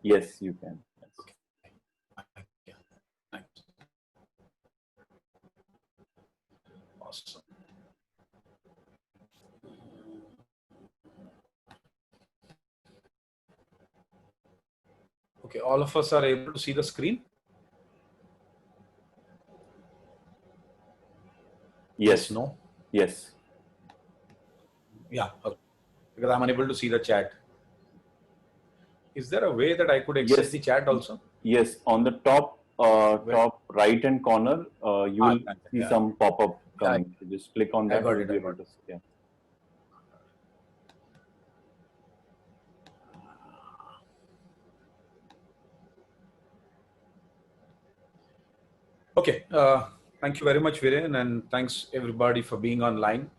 Yes, you can. Yes. Okay. Yeah. Thanks. Awesome. Okay, all of us are able to see the screen? Yes. No? Yes. Yeah, okay. Because I'm unable to see the chat. Is there a way that I could access the chat also? Yes, on the top top right hand corner, you will see yeah. some pop-up Yeah, coming. So just click on I that, got you will it. be I able got to it. see. Yeah. Okay. Thank you very much, Viren, and thanks everybody for being online.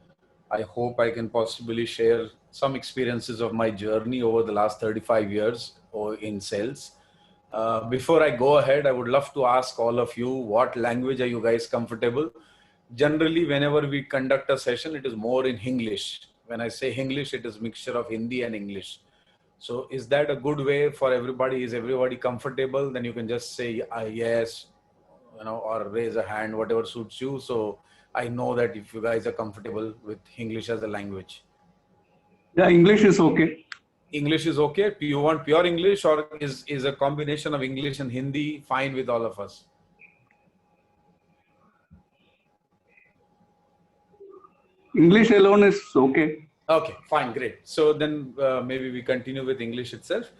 I hope I can possibly share some experiences of my journey over the last 35 years in sales. Before I go ahead, I would love to ask all of you, what language are you guys comfortable? Generally, whenever we conduct a session, it is more in English. When I say English, it is mixture of Hindi and English. So is that a good way for everybody? Is everybody comfortable? Then you can just say yes, or raise a hand, whatever suits you. So I know that if you guys are comfortable with English as a language. Yeah, English is okay. English is okay. Do you want pure English, or is a combination of English and Hindi fine with all of us? English alone is okay. Okay, fine, great. So then maybe we continue with English itself,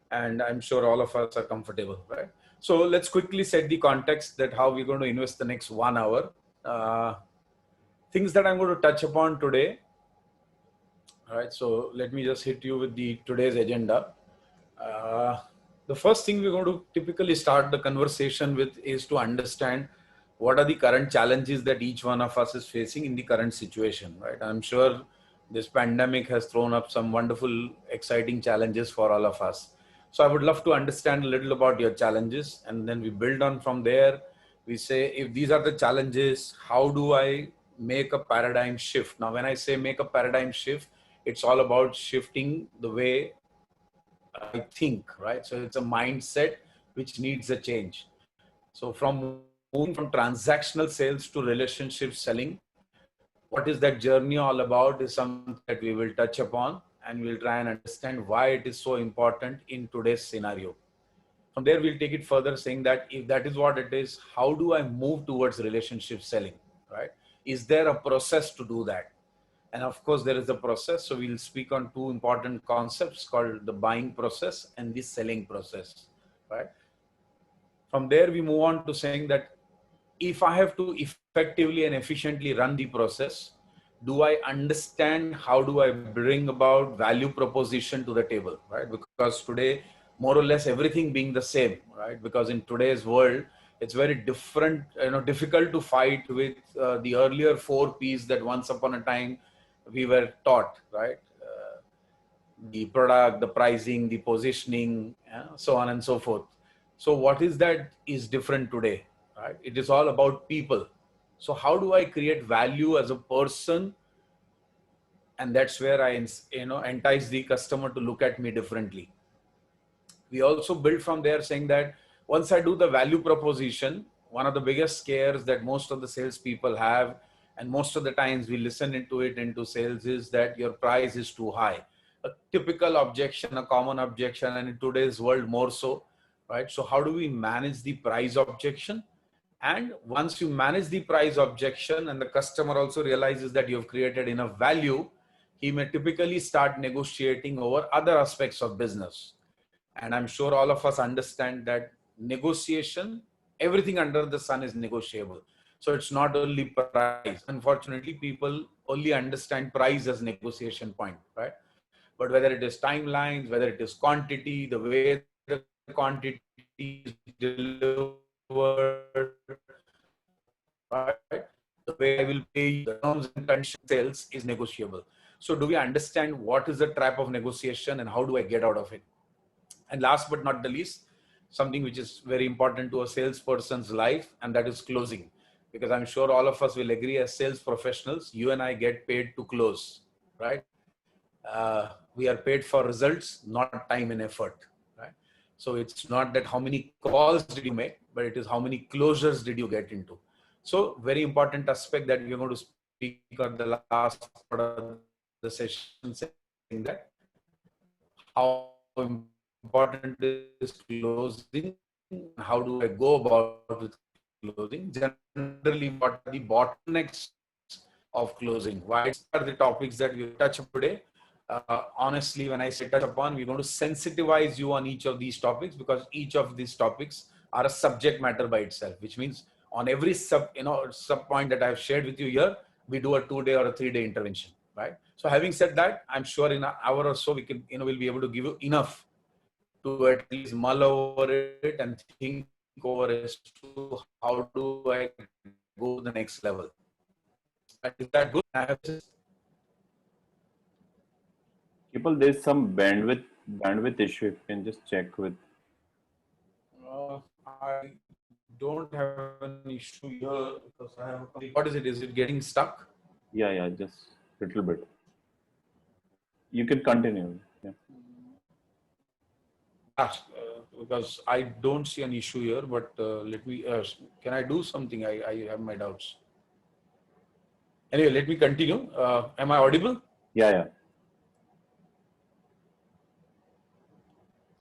and I'm sure all of us are comfortable, right? So let's quickly set the context that how we're going to invest the next 1 hour. Things that I'm going to touch upon today. All right, so let me just hit you with the today's agenda. The first thing we're going to typically start the conversation with is to understand what are the current challenges that each one of us is facing in the current situation, right? I'm sure this pandemic has thrown up some wonderful, exciting challenges for all of us. So I would love to understand a little about your challenges, and then we build on from there. We say, if these are the challenges, how do I make a paradigm shift? Now, when I say make a paradigm shift, it's all about shifting the way I think, right? So it's a mindset which needs a change. So from moving from transactional sales to relationship selling, what is that journey all about is something that we will touch upon, and we'll try and understand why it is so important in today's scenario. From there, we'll take it further, saying that if that is what it is, how do I move towards relationship selling, right? Is there a process to do that? And of course, there is a process. So we'll speak on two important concepts called the buying process and the selling process, right? From there, we move on to saying that if I have to effectively and efficiently run the process, do I understand how do I bring about value proposition to the table, right? Because today, more or less everything being the same, right? Because in today's world, it's very different, difficult to fight with the earlier 4 Ps that once upon a time we were taught, right? The product, the pricing, the positioning, so on and so forth. So what is that is different today, right? It is all about people. So how do I create value as a person? And that's where I, entice the customer to look at me differently. We also build from there saying that once I do the value proposition, one of the biggest scares that most of the salespeople have, and most of the times we listen into sales, is that your price is too high. A typical objection, a common objection, and in today's world more so, right? So how do we manage the price objection? And once you manage the price objection and the customer also realizes that you've created enough value, he may typically start negotiating over other aspects of business. And I'm sure all of us understand that negotiation, everything under the sun is negotiable. So it's not only price. Unfortunately, people only understand price as negotiation point, right? But whether it is timelines, whether it is quantity, the way the quantity is delivered, right? The way I will pay you, the terms and conditions sales is negotiable. So do we understand what is the trap of negotiation and how do I get out of it? And last but not the least, something which is very important to a salesperson's life, and that is closing. Because I'm sure all of us will agree, as sales professionals, you and I get paid to close, right? We are paid for results, not time and effort, right? So it's not that how many calls did you make, but it is how many closures did you get into. So very important aspect that we're going to speak on the last part of the session, saying that how important is closing, how do I go about with closing, generally what are the bottlenecks of closing, why are the topics that we touch upon today. Honestly, when I say touch upon, we're going to sensitize you on each of these topics, because each of these topics are a subject matter by itself, which means on every sub point that I've shared with you here, we do a 2-day or a 3-day intervention, right? So having said that, I'm sure in an hour or so we can, we'll be able to give you enough to at least mull over it and think over as to how do I go to the next level. Is that good? People, there's some bandwidth issue. If you can just check with. I don't have an issue here because I have. What is it? Is it getting stuck? Yeah, just a little bit. You can continue. Yeah. Because I don't see an issue here, but let me. Can I do something? I have my doubts. Anyway, let me continue. Am I audible? Yeah.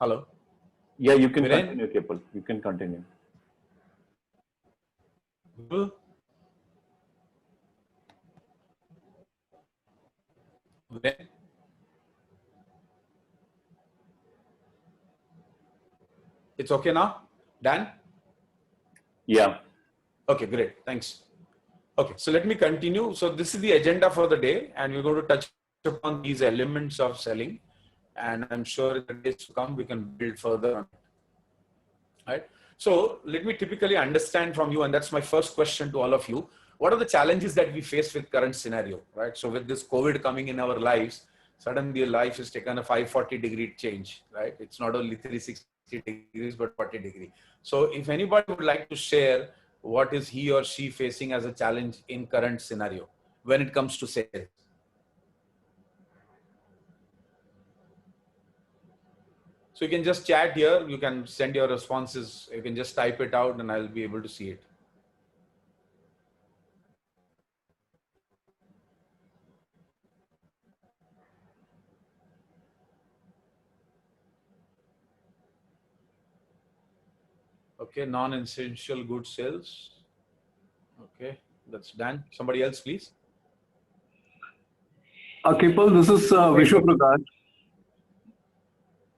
Hello. Yeah, you can Viren? continue, Kipul. You can continue. Viren? It's okay now, Dan? Yeah. Okay, great. Thanks. Okay, so let me continue. So this is the agenda for the day, and we're going to touch upon these elements of selling. And I'm sure in the days to come, we can build further on it. Right? So let me typically understand from you, and that's my first question to all of you. What are the challenges that we face with current scenario, right? So with this COVID coming in our lives, suddenly life has taken a 540-degree change, right? It's not only 360 degrees, but 40 degrees. So if anybody would like to share what is he or she facing as a challenge in current scenario when it comes to sales. So you can just chat here. You can send your responses. You can just type it out and I'll be able to see it. Okay, non-essential goods sales. Okay, that's done. Somebody else, please. Kipul, this is Vishu Prakash.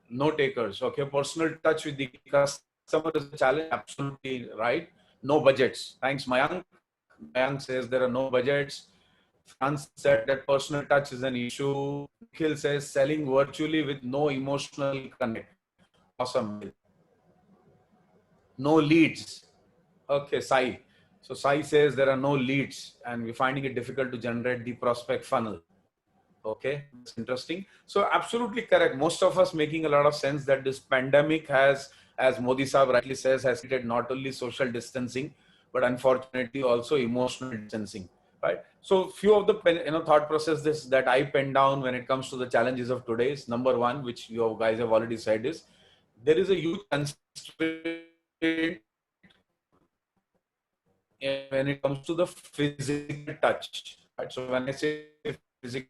No takers. Okay, personal touch with the customer is a challenge. Absolutely right. No budgets. Thanks, Mayank. Mayank says there are no budgets. Franz said that personal touch is an issue. Nikhil says selling virtually with no emotional connect. Awesome. No leads. Okay, Sai. So Sai says there are no leads and we're finding it difficult to generate the prospect funnel. Okay, that's interesting. So absolutely correct. Most of us making a lot of sense that this pandemic has, as Modi Saab rightly says, has created not only social distancing, but unfortunately also emotional distancing. Right. So few of the thought processes that I pen down when it comes to the challenges of today is number one, which you guys have already said, is there is a huge constraint when it comes to the physical touch. Right? So when I say physical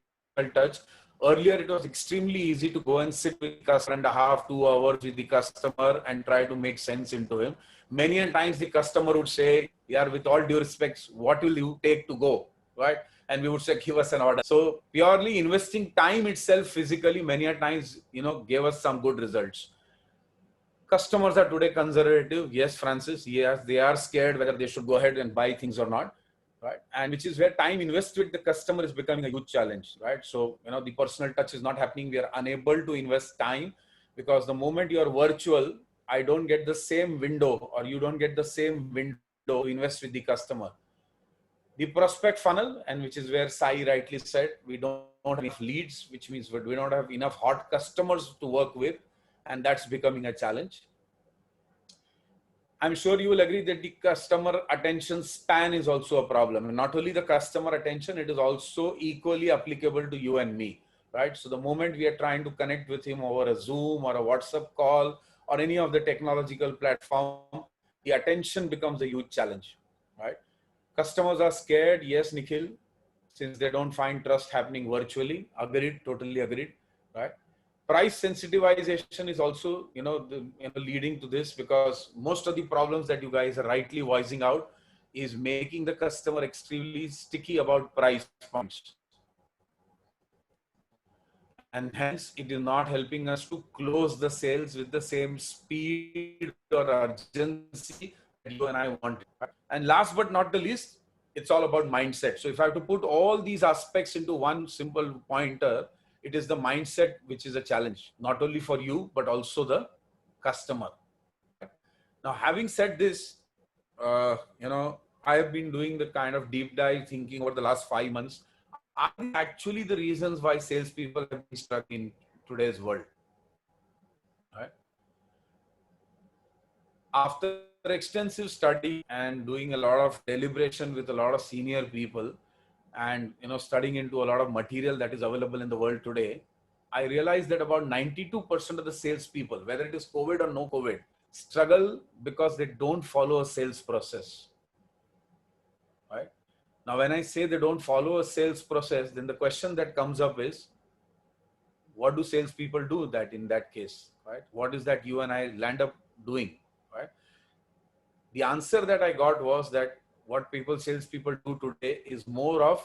touch, earlier it was extremely easy to go and sit with the customer and a half, 2 hours with the customer and try to make sense into him. Many times the customer would say, yeah, with all due respects, what will you take to go, right? And we would say, give us an order. So purely investing time itself physically many times, gave us some good results. Customers are today conservative. Yes, Francis. Yes, they are scared whether they should go ahead and buy things or not, right? And which is where time invested with the customer is becoming a huge challenge, right? So, the personal touch is not happening. We are unable to invest time because the moment you are virtual, I don't get the same window or you don't get the same window to invest with the customer. The prospect funnel, and which is where Sai rightly said, we don't have enough leads, which means we don't have enough hot customers to work with. And that's becoming a challenge. I'm sure you will agree that the customer attention span is also a problem. And not only the customer attention, it is also equally applicable to you and me, right? So the moment we are trying to connect with him over a Zoom or a WhatsApp call or any of the technological platform, the attention becomes a huge challenge, right? Customers are scared. Yes, Nikhil, since they don't find trust happening virtually. Agreed, totally agreed, right? Price sensitization is also, leading to this, because most of the problems that you guys are rightly voicing out is making the customer extremely sticky about price points. And hence it is not helping us to close the sales with the same speed or urgency that you and I want. And last but not the least, it's all about mindset. So if I have to put all these aspects into one simple pointer, it is the mindset which is a challenge, not only for you, but also the customer. Now, having said this, I have been doing the kind of deep dive thinking over the last 5 months. Are actually the reasons why salespeople have been stuck in today's world? Right? After extensive study and doing a lot of deliberation with a lot of senior people, and studying into a lot of material that is available in the world today, I realized that about 92% of the salespeople, whether it is COVID or no COVID, struggle because they don't follow a sales process. Right? Now, when I say they don't follow a sales process, then the question that comes up is, what do salespeople do that in that case? Right? What is that you and I land up doing? Right? The answer that I got was that what salespeople do today is more of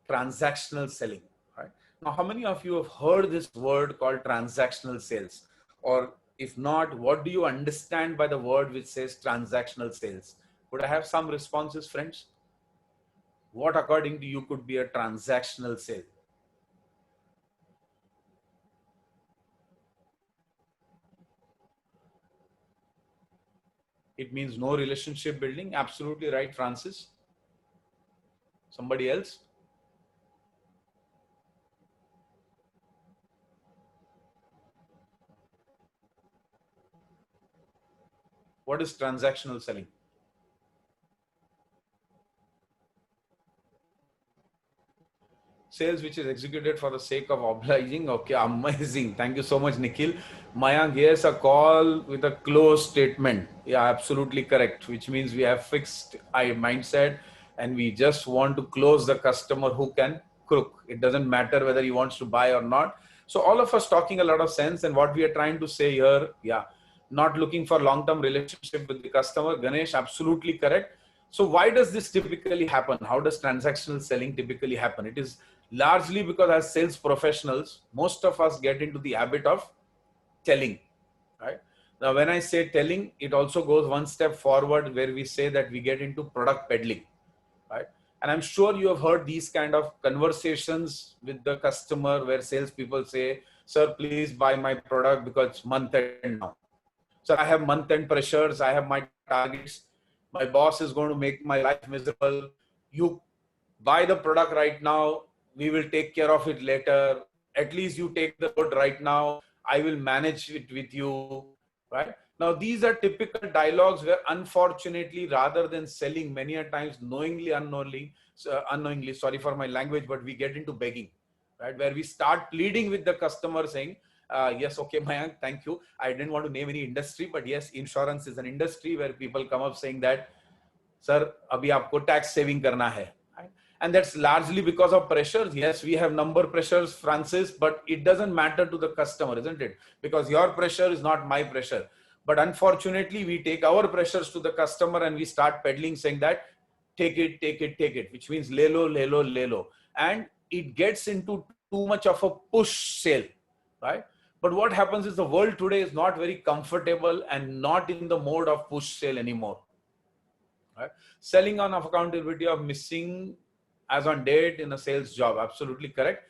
transactional selling. Right? Now, how many of you have heard this word called transactional sales? Or if not, what do you understand by the word which says transactional sales? Could I have some responses, friends? What, according to you, could be a transactional sale? It means no relationship building. Absolutely right, Francis. Somebody else? What is transactional selling? Sales which is executed for the sake of obliging. Okay, amazing. Thank you so much, Nikhil. Mayank, yes, a call with a closed statement. Yeah, absolutely correct. Which means we have fixed eye mindset and we just want to close the customer who can crook. It doesn't matter whether he wants to buy or not. So all of us talking a lot of sense, and what we are trying to say here, not looking for long-term relationship with the customer. Ganesh, absolutely correct. So why does this typically happen? How does transactional selling typically happen? It is largely because as sales professionals, most of us get into the habit of telling, right? Now, when I say telling, it also goes one step forward where we say that we get into product peddling, right? And I'm sure you have heard these kind of conversations with the customer where salespeople say, sir, please buy my product because it's month end now. So I have month end pressures. I have my targets. My boss is going to make my life miserable. You buy the product right now. We will take care of it later. At least you take the load right now. I will manage it with you, right? Now, these are typical dialogues where, unfortunately, rather than selling, many a times knowingly, unknowingly, sorry for my language, but we get into begging, right? Where we start pleading with the customer saying, yes, okay, Mayank, thank you. I didn't want to name any industry, but yes, insurance is an industry where people come up saying that, sir, abhi aapko tax saving karna hai. And that's largely because of pressures. Yes, we have number pressures, Francis, but it doesn't matter to the customer, isn't it? Because your pressure is not my pressure. But unfortunately, we take our pressures to the customer and we start peddling saying that, take it, take it, take it, which means le lo, le lo, le lo. And it gets into too much of a push sale, right? But what happens is the world today is not very comfortable and not in the mode of push sale anymore. Right? Selling on accountability of missing as on date in a sales job, absolutely correct.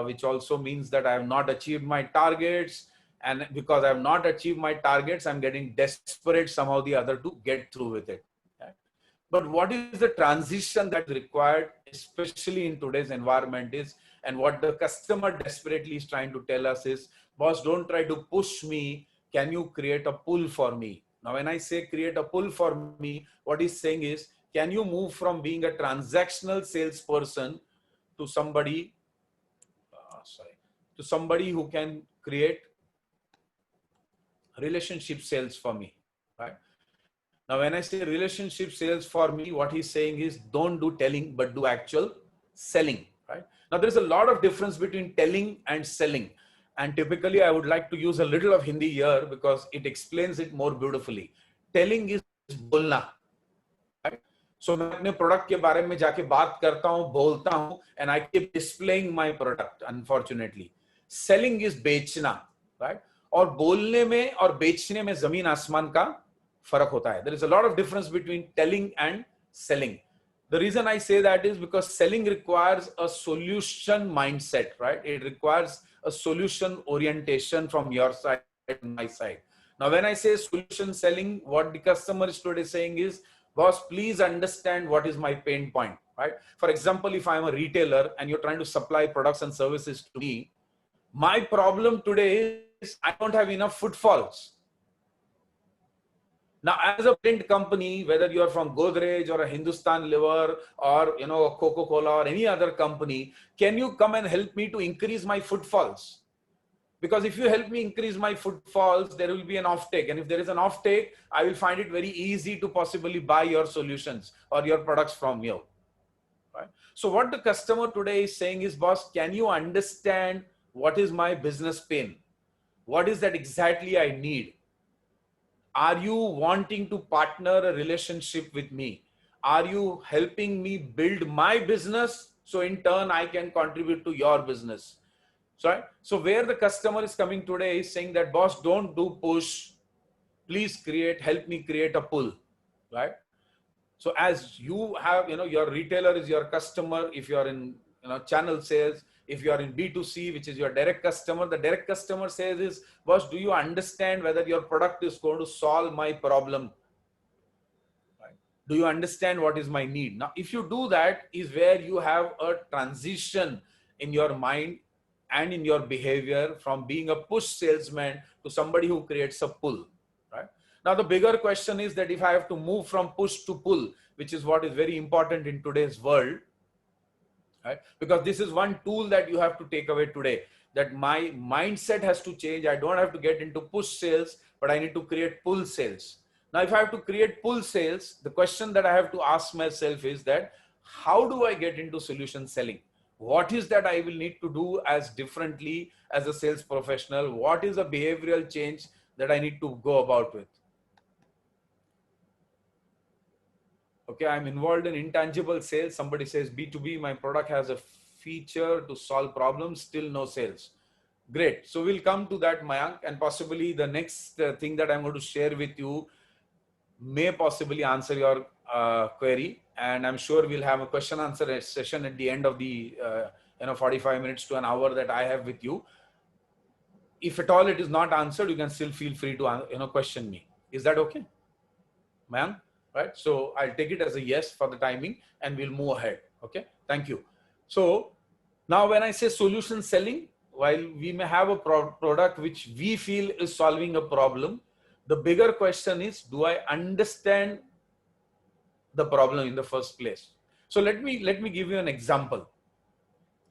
Which also means that I have not achieved my targets, and because I have not achieved my targets, I'm getting desperate somehow the other to get through with it. Okay? But what is the transition that is required, especially in today's environment, is, and what the customer desperately is trying to tell us is, boss, don't try to push me. Can you create a pull for me? Now, when I say create a pull for me, what he's saying is, can you move from being a transactional salesperson to somebody, to somebody who can create relationship sales for me, right? Now, when I say relationship sales for me, what he's saying is don't do telling, but do actual selling, right? Now, there's a lot of difference between telling and selling. And typically, I would like to use a little of Hindi here because it explains it more beautifully. Telling is बोलना, right? So मैं अपने product के बारे में जाके बात करता हूँ, बोलता हूँ, and I keep displaying my product. Unfortunately, selling is बेचना, right? और बोलने में और बेचने में जमीन आसमान का फर्क होता है. There is a lot of difference between telling and selling. The reason I say that is because selling requires a solution mindset, right? It requires a solution orientation from your side and my side. Now, when I say solution selling, what the customer is today saying is, boss, please understand what is my pain point, right? For example, if I'm a retailer and you're trying to supply products and services to me, my problem today is I don't have enough footfalls. Now, as a print company, whether you are from Godrej or a Hindustan Liver or a Coca-Cola or any other company, can you come and help me to increase my footfalls? Because if you help me increase my footfalls, there will be an offtake. And if there is an offtake, I will find it very easy to possibly buy your solutions or your products from you. Right? So what the customer today is saying is, boss, can you understand what is my business pain? What is that exactly I need? Are you wanting to partner a relationship with me? Are you helping me build my business so in turn I can contribute to your business? So where the customer is coming today is saying that, boss, don't do push. Please help me create a pull, right? So as you have, your retailer is your customer. If you are in, channel sales, if you are in B2C, which is your direct customer, the direct customer says is, boss, do you understand whether your product is going to solve my problem? Right? Do you understand what is my need? Now, if you do that, is where you have a transition in your mind and in your behavior from being a push salesman to somebody who creates a pull, right? Now, the bigger question is that if I have to move from push to pull, which is what is very important in today's world, right? Because this is one tool that you have to take away today, that my mindset has to change. I don't have to get into push sales, but I need to create pull sales. Now, if I have to create pull sales, the question that I have to ask myself is that how do I get into solution selling? What is that I will need to do as differently as a sales professional? What is a behavioral change that I need to go about with? Okay, I'm involved in intangible sales. Somebody says B2B, my product has a feature to solve problems, still no sales. Great. So we'll come to that, Mayank, and possibly the next thing that I'm going to share with you may possibly answer your query. And I'm sure we'll have a question answer session at the end of the 45 minutes to an hour that I have with you. If at all it is not answered, you can still feel free to question me. Is that okay, Mayank? Right? So I'll take it as a yes for the timing and we'll move ahead. Okay. Thank you. So now when I say solution selling, while we may have a product which we feel is solving a problem, the bigger question is, do I understand the problem in the first place? So let me give you an example.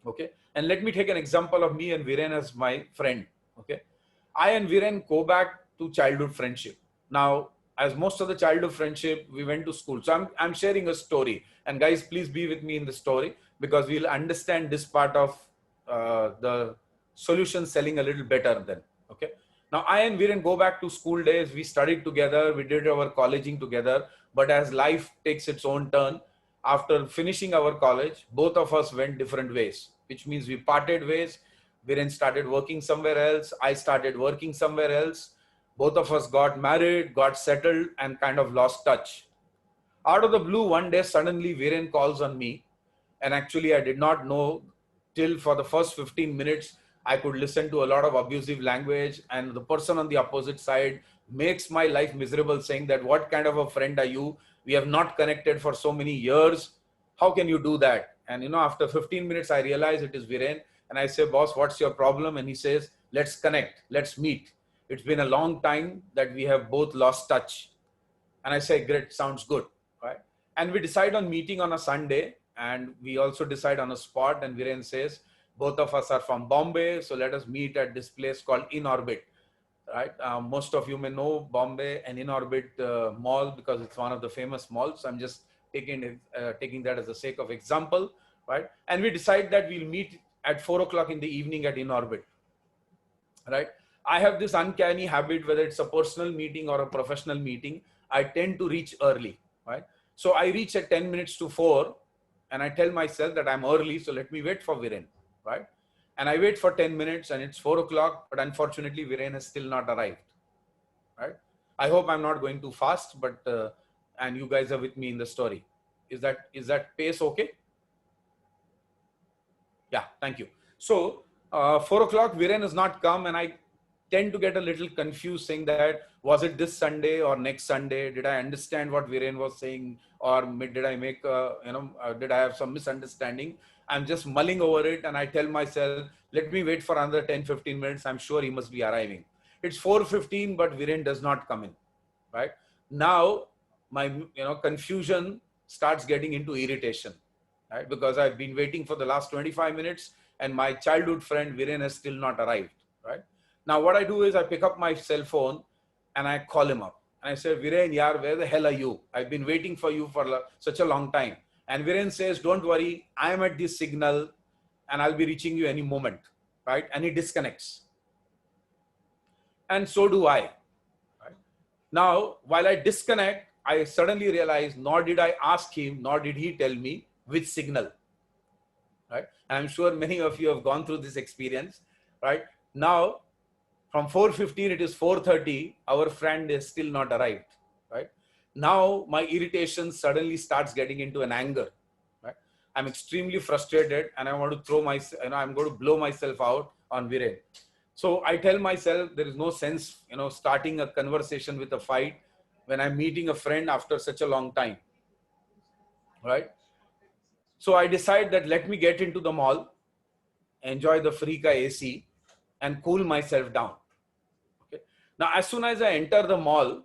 Okay. And let me take an example of me and Viren as my friend. Okay. I and Viren go back to childhood friendship. Now, as most of the childhood friendship, we went to school. So I'm sharing a story, and guys, please be with me in the story because we'll understand this part of the solution selling a little better then. Okay. Now, I and Viren go back to school days. We studied together. We did our colleging together. But as life takes its own turn, after finishing our college, both of us went different ways, which means we parted ways. Viren started working somewhere else. I started working somewhere else. Both of us got married, got settled, and kind of lost touch. Out of the blue, one day, suddenly Viren calls on me. And actually, I did not know till for the first 15 minutes, I could listen to a lot of abusive language. And the person on the opposite side makes my life miserable, saying that, what kind of a friend are you? We have not connected for so many years. How can you do that? And after 15 minutes, I realize it is Viren. And I say, boss, what's your problem? And he says, let's connect, let's meet. It's been a long time that we have both lost touch. And I say, great, sounds good, right? And we decide on meeting on a Sunday, and we also decide on a spot. And Viren says, both of us are from Bombay, so let us meet at this place called In Orbit. right? Most of you may know Bombay and In-Orbit Mall because it's one of the famous malls. So I'm just taking that as a sake of example, right? And we decide that we'll meet at 4 o'clock in the evening at In-Orbit, right? I have this uncanny habit, whether it's a personal meeting or a professional meeting, I tend to reach early, right? So I reach at 10 minutes to 4 and I tell myself that I'm early, so let me wait for Viren, right? And I wait for 10 minutes and it's 4 o'clock, but unfortunately Viren has still not arrived, right? I hope I'm not going too fast, but and you guys are with me in the story. Is that pace okay? Yeah, thank you. So 4 o'clock, Viren has not come, and I tend to get a little confused, saying that was it this Sunday or next Sunday? Did I understand what Viren was saying, or did I make did I have some misunderstanding? I'm just mulling over it, and I tell myself, let me wait for another 10-15 minutes. I'm sure he must be arriving. It's 4:15, but Viren does not come in. Right now, my confusion starts getting into irritation, right? Because I've been waiting for the last 25 minutes and my childhood friend Viren has still not arrived, right? Now, what I do is I pick up my cell phone and I call him up. And I say, Viren, yaar, where the hell are you? I've been waiting for you for such a long time. And Viren says, don't worry, I am at this signal and I'll be reaching you any moment, right? And he disconnects. And so do I. Right? Now, while I disconnect, I suddenly realize, nor did I ask him, nor did he tell me which signal, right? And I'm sure many of you have gone through this experience, right? Now, from 4:15, it is 4:30, our friend is still not arrived, right? Now, my irritation suddenly starts getting into an anger, right? I'm extremely frustrated and I want to throw myself, I'm going to blow myself out on Viren. So I tell myself there is no sense, starting a conversation with a fight when I'm meeting a friend after such a long time, right? So I decide that let me get into the mall, enjoy the Freeka AC and cool myself down. Okay. Now, as soon as I enter the mall,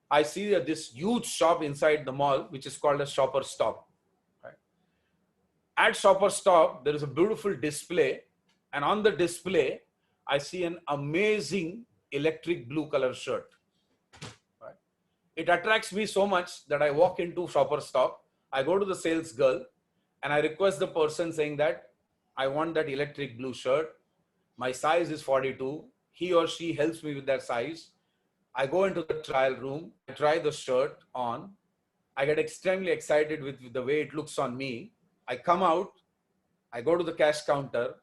I see this huge shop inside the mall, which is called a Shopper Stop. Right? At Shopper Stop, there is a beautiful display, and on the display, I see an amazing electric blue color shirt. Right? It attracts me so much that I walk into Shopper Stop. I go to the sales girl and I request the person saying that I want that electric blue shirt. My size is 42. He or she helps me with that size. I go into the trial room. I try the shirt on. I get extremely excited with the way it looks on me. I come out. I go to the cash counter.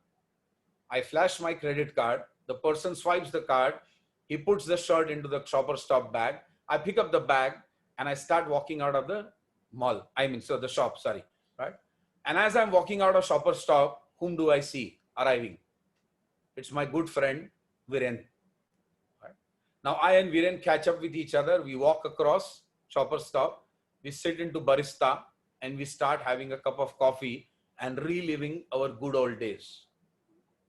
I flash my credit card. The person swipes the card. He puts the shirt into the Shopper Stop bag. I pick up the bag and I start walking out of the mall. The shop, sorry. Right? And as I'm walking out of Shopper Stop, whom do I see arriving? It's my good friend, Viren. Right? Now, I and Viren catch up with each other. We walk across Shopper Stop. We sit into Barista and we start having a cup of coffee and reliving our good old days.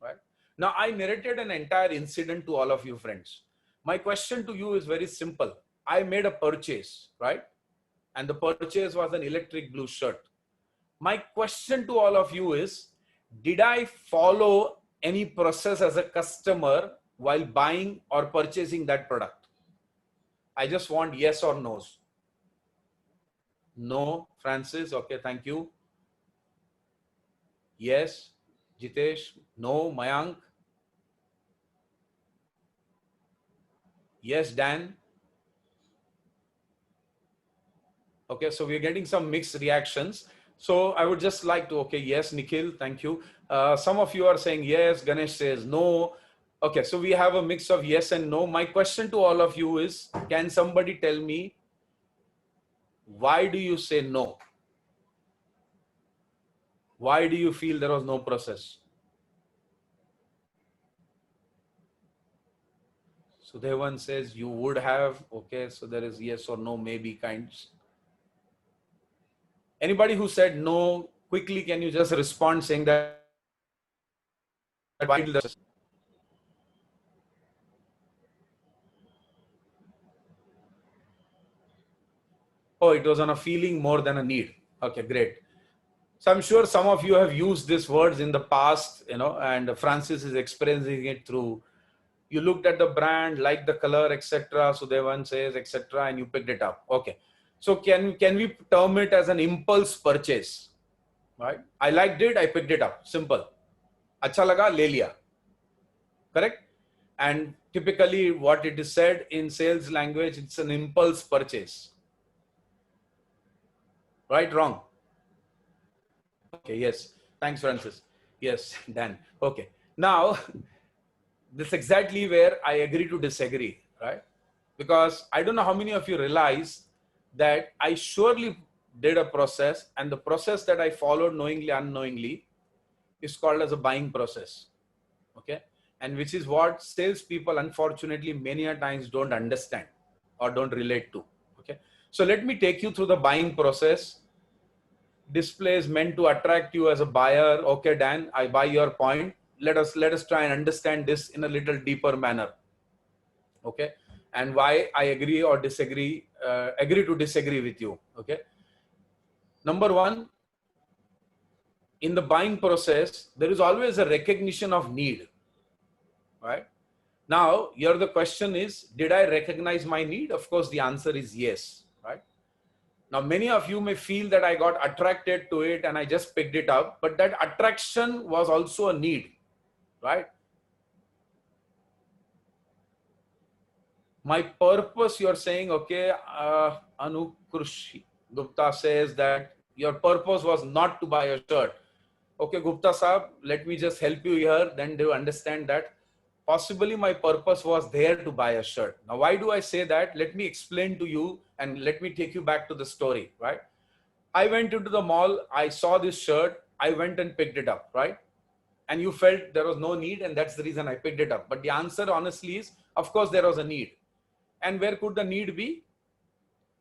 Right? Now, I narrated an entire incident to all of you friends. My question to you is very simple. I made a purchase, right? And the purchase was an electric blue shirt. My question to all of you is, did I follow any process as a customer while buying or purchasing that product? I just want yes or no's. No, Francis. Okay, thank you. Yes, Jitesh. No, Mayank. Yes, Dan. Okay, so we're getting some mixed reactions. So I would just like to, okay, yes, Nikhil, thank you. Some of you are saying yes, Ganesh says no. Okay, so we have a mix of yes and no. My question to all of you is, can somebody tell me, why do you say no? Why do you feel there was no process? So Devan says you would have, okay, so there is yes or no, maybe kinds. Anybody who said no, quickly, can you just respond saying that? Oh, it was on a feeling more than a need. Okay, great. So I'm sure some of you have used these words in the past, and Francis is experiencing it through, You looked at the brand, liked the color, etc. Sudevan says, etc., and you picked it up. Okay. So can we term it as an impulse purchase? Right? I liked it, I picked it up. Simple. Acha laga, le liya. Correct? And typically what it is said in sales language, it's an impulse purchase. Right? Wrong? Okay, yes. Thanks, Francis. Yes, Dan. Okay. Now, this is exactly where I agree to disagree, right? Because I don't know how many of you realize that I surely did a process, and the process that I followed knowingly, unknowingly is called as a buying process. Okay. And which is what salespeople, unfortunately, many a times don't understand or don't relate to. Okay. So let me take you through the buying process. Display is meant to attract you as a buyer. Okay, Dan, I buy your point. Let us try and understand this in a little deeper manner. Okay. And why I agree or disagree, agree to disagree with you. Okay. Number one, in the buying process, there is always a recognition of need. Right? Now, here the question is, did I recognize my need? Of course, the answer is yes. Right? Now, many of you may feel that I got attracted to it and I just picked it up, but that attraction was also a need. Right? My purpose, you're saying, okay, Anukrushi Gupta says that your purpose was not to buy a shirt. Okay, Gupta Saab, let me just help you here. Then do you understand that possibly my purpose was there to buy a shirt. Now, why do I say that? Let me explain to you and let me take you back to the story, right? I went into the mall. I saw this shirt. I went and picked it up, right? And you felt there was no need, and that's the reason I picked it up. But the answer honestly is, of course, there was a need. And where could the need be?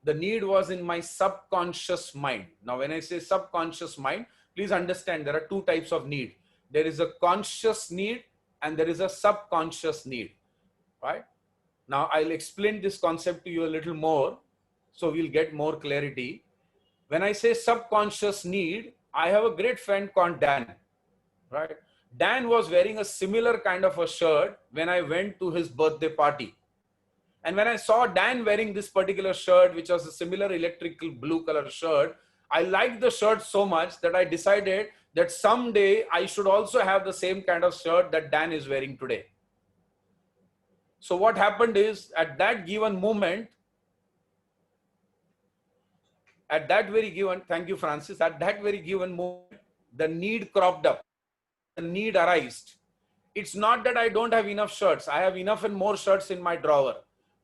The need was in my subconscious mind. Now, when I say subconscious mind, please understand there are two types of need. There is a conscious need and there is a subconscious need, right? Now, I'll explain this concept to you a little more, so we'll get more clarity. When I say subconscious need, I have a great friend called Dan, right? Dan was wearing a similar kind of a shirt when I went to his birthday party. And when I saw Dan wearing this particular shirt, which was a similar electrical blue color shirt, I liked the shirt so much that I decided that someday I should also have the same kind of shirt that Dan is wearing today. So what happened is, at that given moment, thank you, Francis, at that very given moment, the need cropped up, the need arose. It's not that I don't have enough shirts. I have enough and more shirts in my drawer,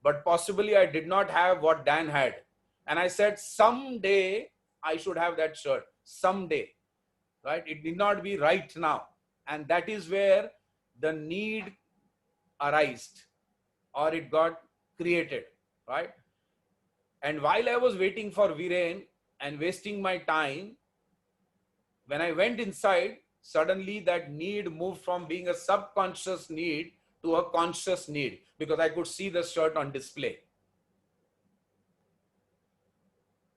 but possibly I did not have what Dan had. And I said, someday I should have that shirt, someday. Right? It did not be right now. And that is where the need arose or it got created, right? And while I was waiting for Viren and wasting my time, when I went inside, suddenly that need moved from being a subconscious need to a conscious need, because I could see the shirt on display.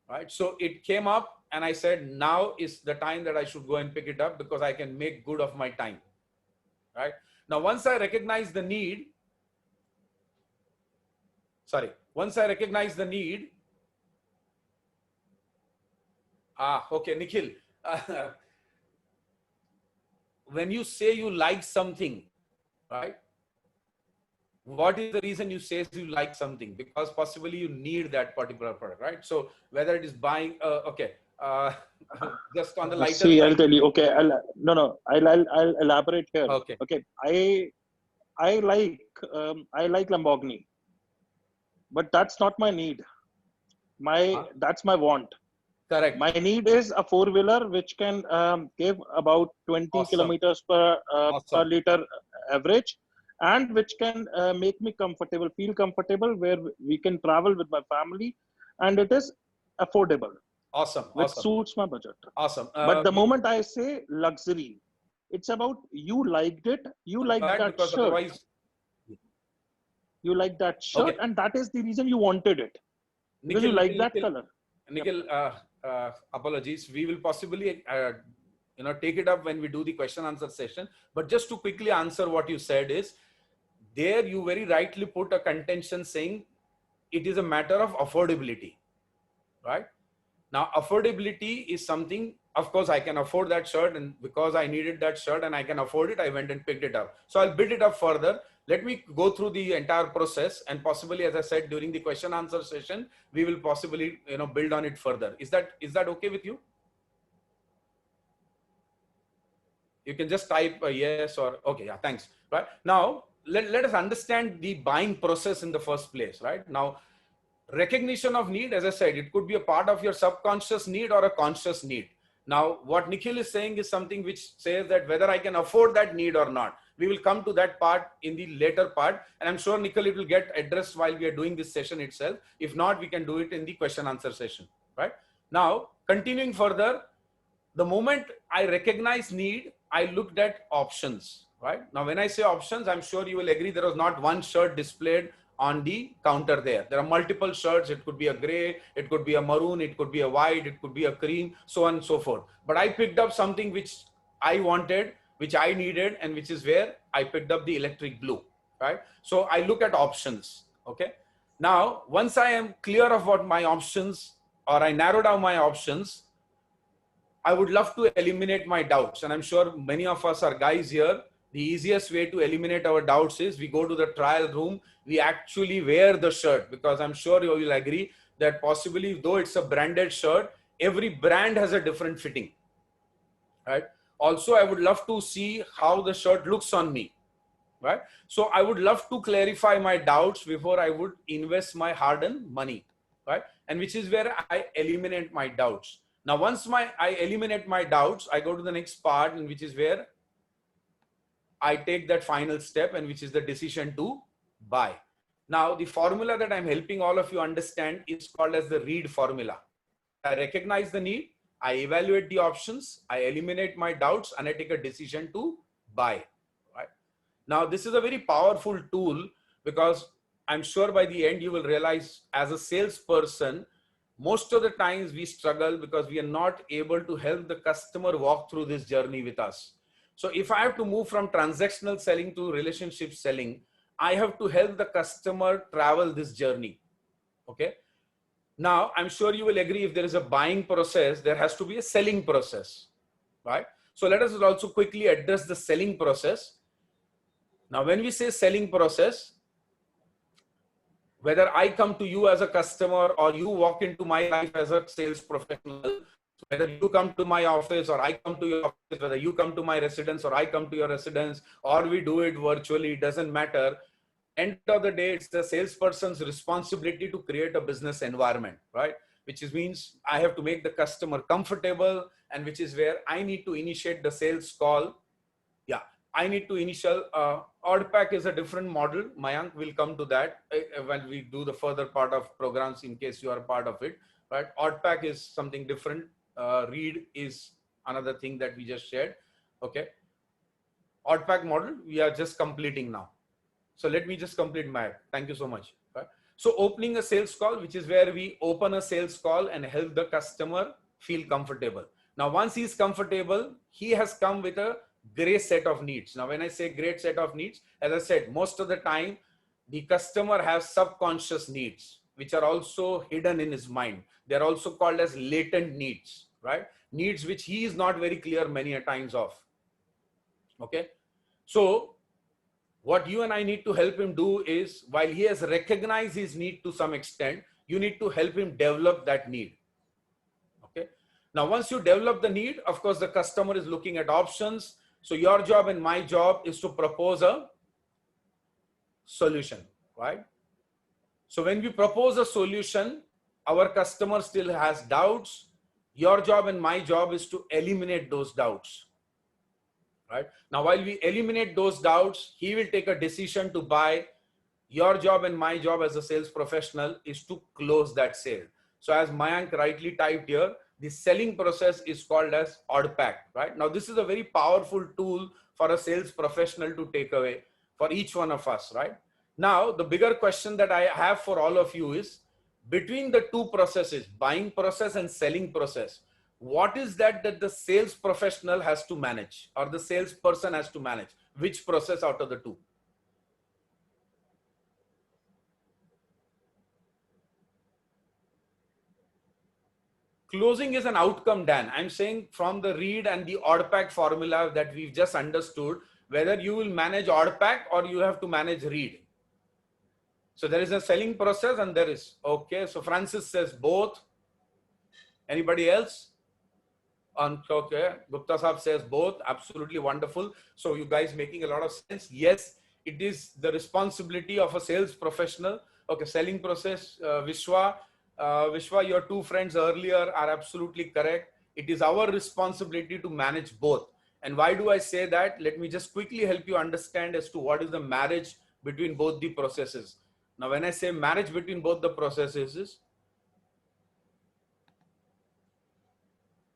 Right? So it came up and I said, now is the time that I should go and pick it up because I can make good of my time. Right? Now, once I recognize the need, okay, Nikhil, when you say you like something, right? What is the reason you say you like something? Because possibly you need that particular product, right? So whether it is buying, just on the lighter See, side. I'll tell you. Okay, I'll elaborate here. Okay. Okay, I like Lamborghini, but that's not my need. That's my want. Correct. My need is a four-wheeler which can give about 20 kilometers per liter average, and which can make me feel comfortable, where we can travel with my family, and it is affordable. Awesome. Which suits my budget. Awesome. But the moment I say luxury, it's about you liked it, you like that shirt. Otherwise... You like that shirt, okay. And that is the reason you wanted it. Because you like that color. Nikhil, apologies. We will possibly take it up when we do the question answer session. But just to quickly answer what you said is, there you very rightly put a contention saying it is a matter of affordability, right? Now, affordability is something, of course, I can afford that shirt, and because I needed that shirt and I can afford it, I went and picked it up. So I'll build it up further. Let me go through the entire process, and possibly, as I said, during the question answer session, we will possibly, build on it further. Is that okay with you? You can just type a yes or okay. Yeah, thanks. Right now, let us understand the buying process in the first place. Right now, recognition of need, as I said, it could be a part of your subconscious need or a conscious need. Now, what Nikhil is saying is something which says that whether I can afford that need or not. We will come to that part in the later part, and I'm sure, Nikhil, it will get addressed while we are doing this session itself. If not, we can do it in the question answer session. Right now, continuing further, the moment I recognize need, I looked at options. Right now, when I say options, I'm sure you will agree there was not one shirt displayed on the counter there. There are multiple shirts. It could be a gray, it could be a maroon, it could be a white, it could be a cream, so on and so forth. But I picked up something which I wanted, which I needed, and which is where I picked up the electric blue, right? So I look at options, okay? Now, once I am clear of what my options, or I narrow down my options, I would love to eliminate my doubts. And I'm sure many of us are guys here. The easiest way to eliminate our doubts is we go to the trial room, we actually wear the shirt, because I'm sure you will agree that possibly, though it's a branded shirt, every brand has a different fitting, right? Also, I would love to see how the shirt looks on me, right? So I would love to clarify my doubts before I would invest my hard-earned money, right? And which is where I eliminate my doubts. Now, once I eliminate my doubts, I go to the next part, and which is where I take that final step, and which is the decision to buy. Now, the formula that I'm helping all of you understand is called as the READ formula. I recognize the need, I evaluate the options, I eliminate my doubts, and I take a decision to buy. Right? Now, this is a very powerful tool, because I'm sure by the end you will realize, as a salesperson, most of the times we struggle because we are not able to help the customer walk through this journey with us. So if I have to move from transactional selling to relationship selling, I have to help the customer travel this journey. Okay. Now, I'm sure you will agree, if there is a buying process, there has to be a selling process, right? So let us also quickly address the selling process. Now, when we say selling process, whether I come to you as a customer or you walk into my life as a sales professional, whether you come to my office or I come to your office, whether you come to my residence or I come to your residence, or we do it virtually, it doesn't matter. End of the day, it's the salesperson's responsibility to create a business environment, right? Which means I have to make the customer comfortable, and which is where I need to initiate the sales call. Yeah, I need to initial, OddPack is a different model. Mayank will come to that when we do the further part of programs, in case you are a part of it, right? OddPack is something different. READ is another thing that we just shared. Okay. OddPack model, we are just completing now. So let me just complete my, thank you so much. Right? So opening a sales call, which is where we open a sales call and help the customer feel comfortable. Now, once he's comfortable, he has come with a great set of needs. Now, when I say great set of needs, as I said, most of the time, the customer has subconscious needs, which are also hidden in his mind. They're also called as latent needs, right? Needs which he is not very clear many a times of. Okay. So what you and I need to help him do is, while he has recognized his need to some extent, you need to help him develop that need. Okay. Now, once you develop the need, of course, the customer is looking at options. So your job and my job is to propose a solution, right? So when we propose a solution, our customer still has doubts. Your job and my job is to eliminate those doubts. Right? Now, while we eliminate those doubts, he will take a decision to buy. Your job and my job as a sales professional is to close that sale. So as Mayank rightly typed here, the selling process is called as OddPack, right? Now, this is a very powerful tool for a sales professional to take away for each one of us, right? Now, the bigger question that I have for all of you is, between the two processes, buying process and selling process, what is that the sales professional has to manage, or the salesperson has to manage? Which process out of the two? Closing is an outcome, Dan. I'm saying from the read and the ORDPAC formula that we've just understood, whether you will manage ORDPAC or you have to manage read. So there is a selling process and there is, okay. So Francis says both. Anybody else? Okay. Gupta Saab says both. Absolutely wonderful. So you guys making a lot of sense. Yes, it is the responsibility of a sales professional. Okay. Selling process, Vishwa, your two friends earlier are absolutely correct. It is our responsibility to manage both. And why do I say that? Let me just quickly help you understand as to what is the marriage between both the processes. Now, when I say marriage between both the processes is,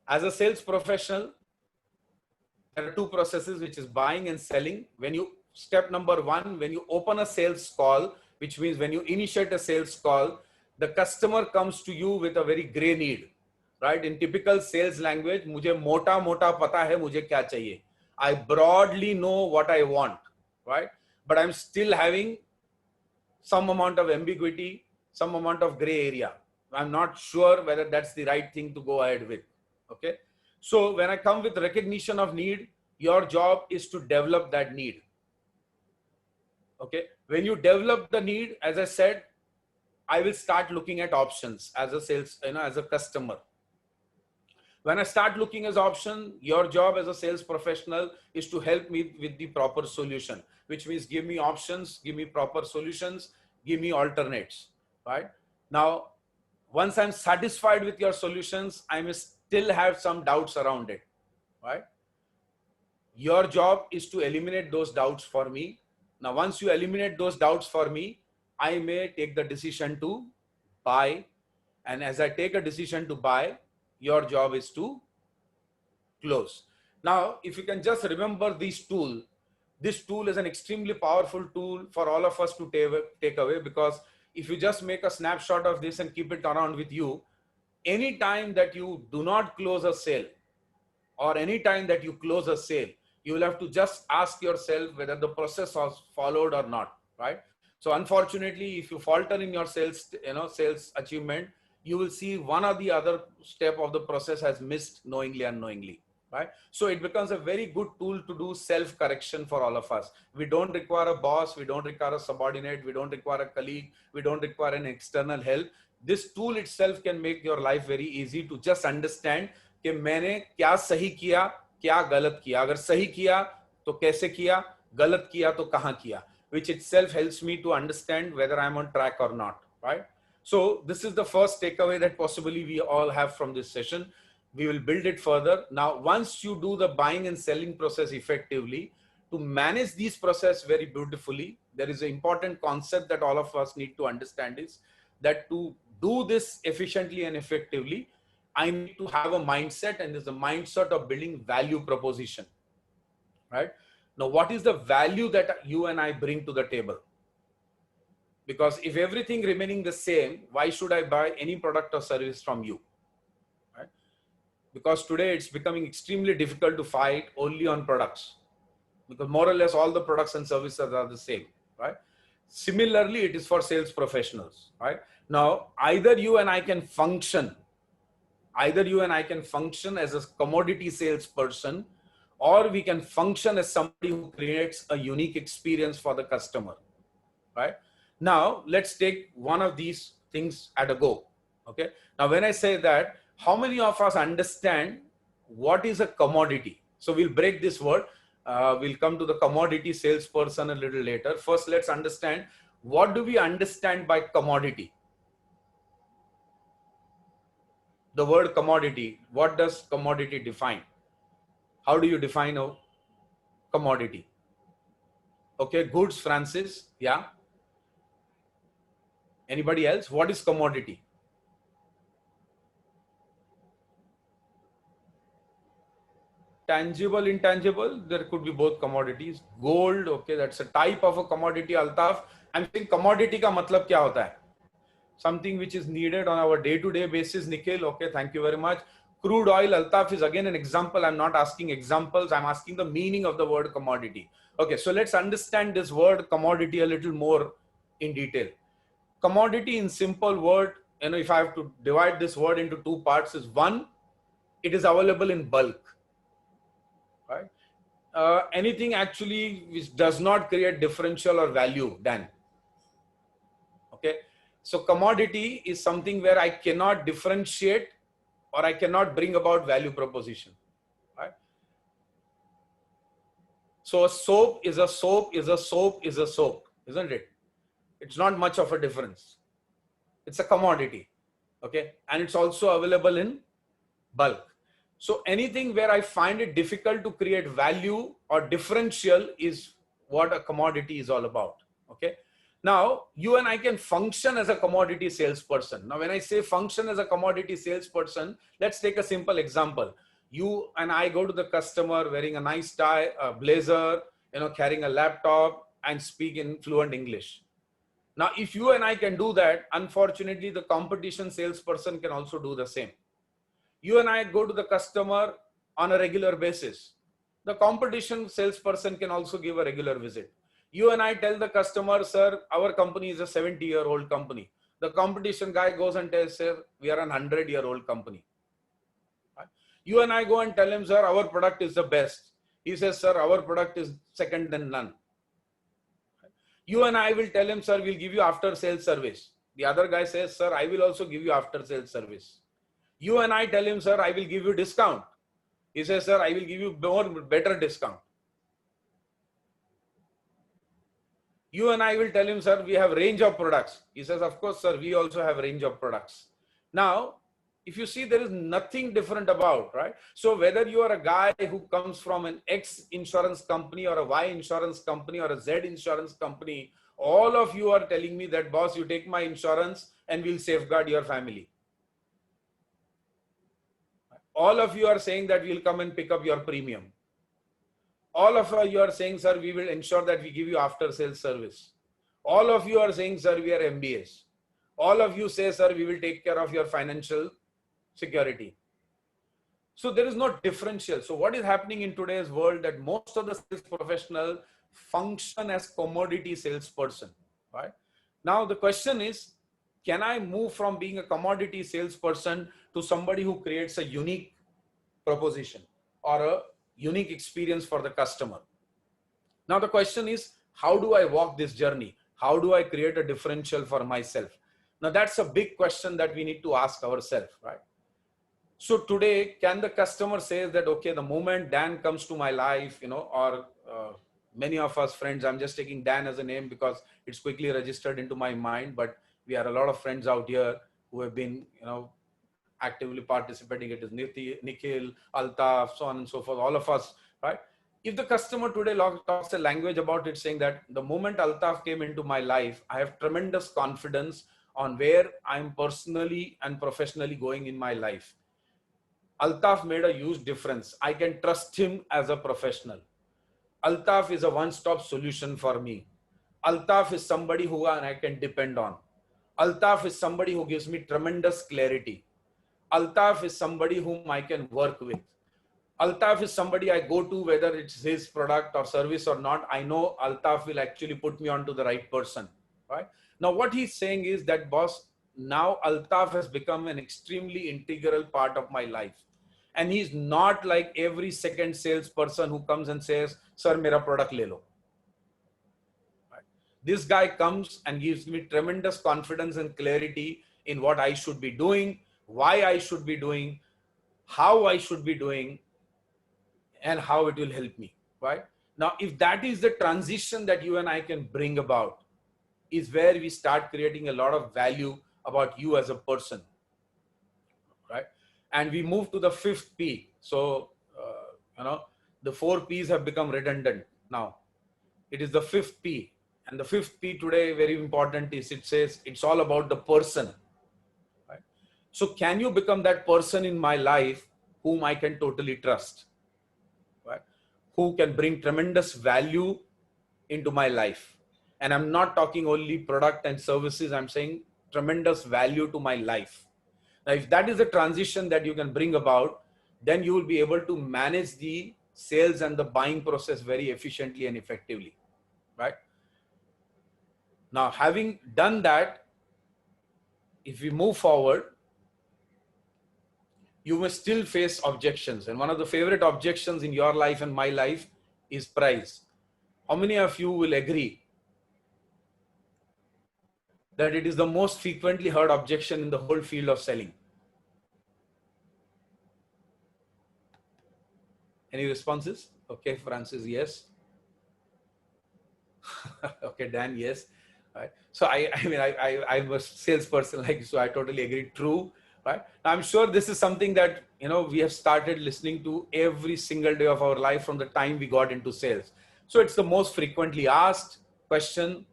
as a sales professional, there are two processes, which is buying and selling. When you, step number one, when you open a sales call, which means when you initiate a sales call, the customer comes to you with a very gray need, right? In typical sales language, मुझे मोटा मोटा पता है मुझे क्या चाहिए. I broadly know what I want, right? But I'm still having some amount of ambiguity, some amount of gray area. I'm not sure whether that's the right thing to go ahead with. Okay. So when I come with recognition of need, your job is to develop that need. Okay. When you develop the need, as I said, I will start looking at options as a sales, as a customer. When I start looking as option, your job as a sales professional is to help me with the proper solution, which means give me options, give me proper solutions, give me alternates, right? Now, once I'm satisfied with your solutions, I may still have some doubts around it, right? Your job is to eliminate those doubts for me. Now, once you eliminate those doubts for me, I may take the decision to buy. And as I take a decision to buy, your job is to close. Now, if you can just remember this tool is an extremely powerful tool for all of us to take away, because if you just make a snapshot of this and keep it around with you, any time that you do not close a sale or any time that you close a sale, you will have to just ask yourself whether the process was followed or not, right? So unfortunately, if you falter in your sales, sales achievement, you will see one or the other step of the process has missed knowingly, unknowingly, right? So it becomes a very good tool to do self-correction for all of us. We don't require a boss. We don't require a subordinate. We don't require a colleague. We don't require an external help. This tool itself can make your life very easy to just understand कि मैंने क्या सही किया, क्या गलत किया. अगर सही किया तो कैसे किया, गलत किया तो कहाँ किया, which itself helps me to understand whether I'm on track or not, right? So this is the first takeaway that possibly we all have from this session. We will build it further. Now, once you do the buying and selling process effectively, to manage these process very beautifully, there is an important concept that all of us need to understand is that to do this efficiently and effectively, I need to have a mindset, and there's a mindset of building value proposition, right? Now, what is the value that you and I bring to the table? Because if everything remaining the same, why should I buy any product or service from you, right? Because today it's becoming extremely difficult to fight only on products, because more or less all the products and services are the same, right? Similarly, it is for sales professionals, right? Now, either you and I can function as a commodity salesperson, or we can function as somebody who creates a unique experience for the customer, right? Now, let's take one of these things at a go, okay? Now, when I say that, how many of us understand what is a commodity? So we'll break this word. We'll come to the commodity salesperson a little later. First, let's understand, what do we understand by commodity? The word commodity, what does commodity define? How do you define a commodity? Okay, goods, Francis, yeah. Anybody else? What is commodity? Tangible, intangible, there could be both commodities. Gold, okay, that's a type of a commodity. Altaf, I'm saying commodity ka matlab kya hota hai? Something which is needed on our day-to-day basis. Nikhil, okay, thank you very much. Crude oil, Altaf, is again an example. I'm not asking examples. I'm asking the meaning of the word commodity. Okay, so let's understand this word commodity a little more in detail. Commodity in simple word, if I have to divide this word into two parts, is one, it is available in bulk, right? Anything actually which does not create differential or value, then, okay? So commodity is something where I cannot differentiate or I cannot bring about value proposition, right? So a soap is a soap is a soap is a soap, isn't it? It's not much of a difference. It's a commodity, okay? And it's also available in bulk. So anything where I find it difficult to create value or differential is what a commodity is all about, okay? Now, you and I can function as a commodity salesperson. Now, when I say function as a commodity salesperson, let's take a simple example. You and I go to the customer wearing a nice tie, a blazer, carrying a laptop and speak in fluent English. Now, if you and I can do that, unfortunately, the competition salesperson can also do the same. You and I go to the customer on a regular basis. The competition salesperson can also give a regular visit. You and I tell the customer, sir, our company is a 70-year-old company. The competition guy goes and tells, sir, we are a 100-year-old company. Right? You and I go and tell him, sir, our product is the best. He says, sir, our product is second than none. You and I will tell him, sir, we'll give you after sales service. The other guy says, sir, I will also give you after sales service. You and I tell him, sir, I will give you discount. He says, sir, I will give you better discount. You and I will tell him, sir, we have range of products. He says, of course, sir, we also have range of products. Now, if you see, there is nothing different about, right? So whether you are a guy who comes from an X insurance company or a Y insurance company or a Z insurance company, all of you are telling me that, boss, you take my insurance and we'll safeguard your family. All of you are saying that we'll come and pick up your premium. All of you are saying, sir, we will ensure that we give you after sales service. All of you are saying, sir, we are MBAs. All of you say, sir, we will take care of your financial security. So there is no differential. So what is happening in today's world, that most of the sales professionals function as commodity salesperson, right? Now the question is, can I move from being a commodity salesperson to somebody who creates a unique proposition or a unique experience for the customer? Now the question is, how do I walk this journey? How do I create a differential for myself? Now that's a big question that we need to ask ourselves, right? So today, can the customer say that, okay, the moment Dan comes to my life, or many of us friends, I'm just taking Dan as a name because it's quickly registered into my mind, but we are a lot of friends out here who have been, actively participating. It is Nikhil, Altaf, so on and so forth, all of us, right? If the customer today talks a language about it, saying that the moment Altaf came into my life, I have tremendous confidence on where I'm personally and professionally going in my life. Altaf made a huge difference. I can trust him as a professional. Altaf is a one-stop solution for me. Altaf is somebody who I can depend on. Altaf is somebody who gives me tremendous clarity. Altaf is somebody whom I can work with. Altaf is somebody I go to, whether it's his product or service or not. I know Altaf will actually put me on to the right person, right? Now, what he's saying is that, boss, now Altaf has become an extremely integral part of my life. And he's not like every second salesperson who comes and says, sir, mera product le lo. Right? This guy comes and gives me tremendous confidence and clarity in what I should be doing, why I should be doing, how I should be doing, and how it will help me, right? Now, if that is the transition that you and I can bring about, is where we start creating a lot of value about you as a person, right? And we move to the fifth P. So, the 4 Ps have become redundant now. It is the fifth P. And the fifth P today, very important, is it says it's all about the person, right? So can you become that person in my life whom I can totally trust, right? Who can bring tremendous value into my life? And I'm not talking only product and services. I'm saying tremendous value to my life. Now, if that is the transition that you can bring about, then you will be able to manage the sales and the buying process very efficiently and effectively, right? Now, having done that, if we move forward, you may still face objections. And one of the favorite objections in your life and my life is price. How many of you will agree that it is the most frequently heard objection in the whole field of selling? Any responses? Okay, Francis, yes. Okay, Dan, yes. Right. So I'm a salesperson like you, so I totally agree. True. Right. Now, I'm sure this is something that, we have started listening to every single day of our life from the time we got into sales. So it's the most frequently asked question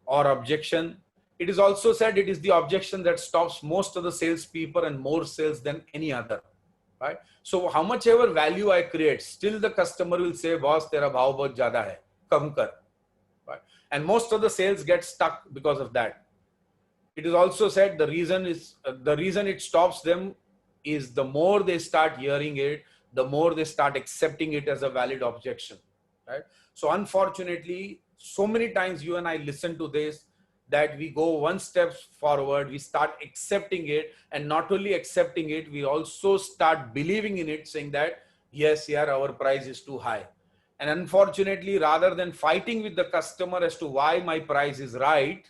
or objection. It is also said it is the objection that stops most of the salespeople and more sales than any other. Right. So how much ever value I create, still the customer will say, boss, tera bhav bahut zyada hai, kam kar. Right. And most of the sales get stuck because of that. It is also said the reason it stops them is the more they start hearing it, the more they start accepting it as a valid objection. Right. So unfortunately, so many times you and I listen to this, that we go one step forward, we start accepting it, and not only accepting it, we also start believing in it, saying that, yes, yeah, our price is too high. And unfortunately, rather than fighting with the customer as to why my price is right,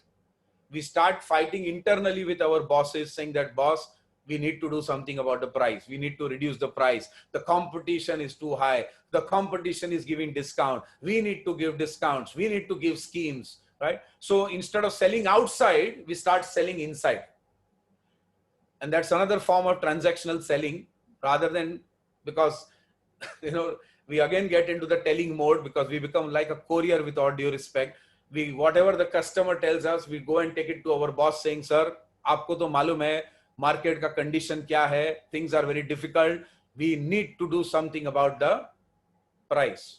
we start fighting internally with our bosses, saying that, boss, we need to do something about the price. We need to reduce the price. The competition is too high. The competition is giving discount. We need to give discounts. We need to give schemes. Right? So instead of selling outside, we start selling inside. And that's another form of transactional selling, rather than, because, we again get into the telling mode, because we become like a courier with all due respect. Whatever the customer tells us, we go and take it to our boss saying, sir, aapko to malum hai, market ka condition kya hai, things are very difficult. We need to do something about the price.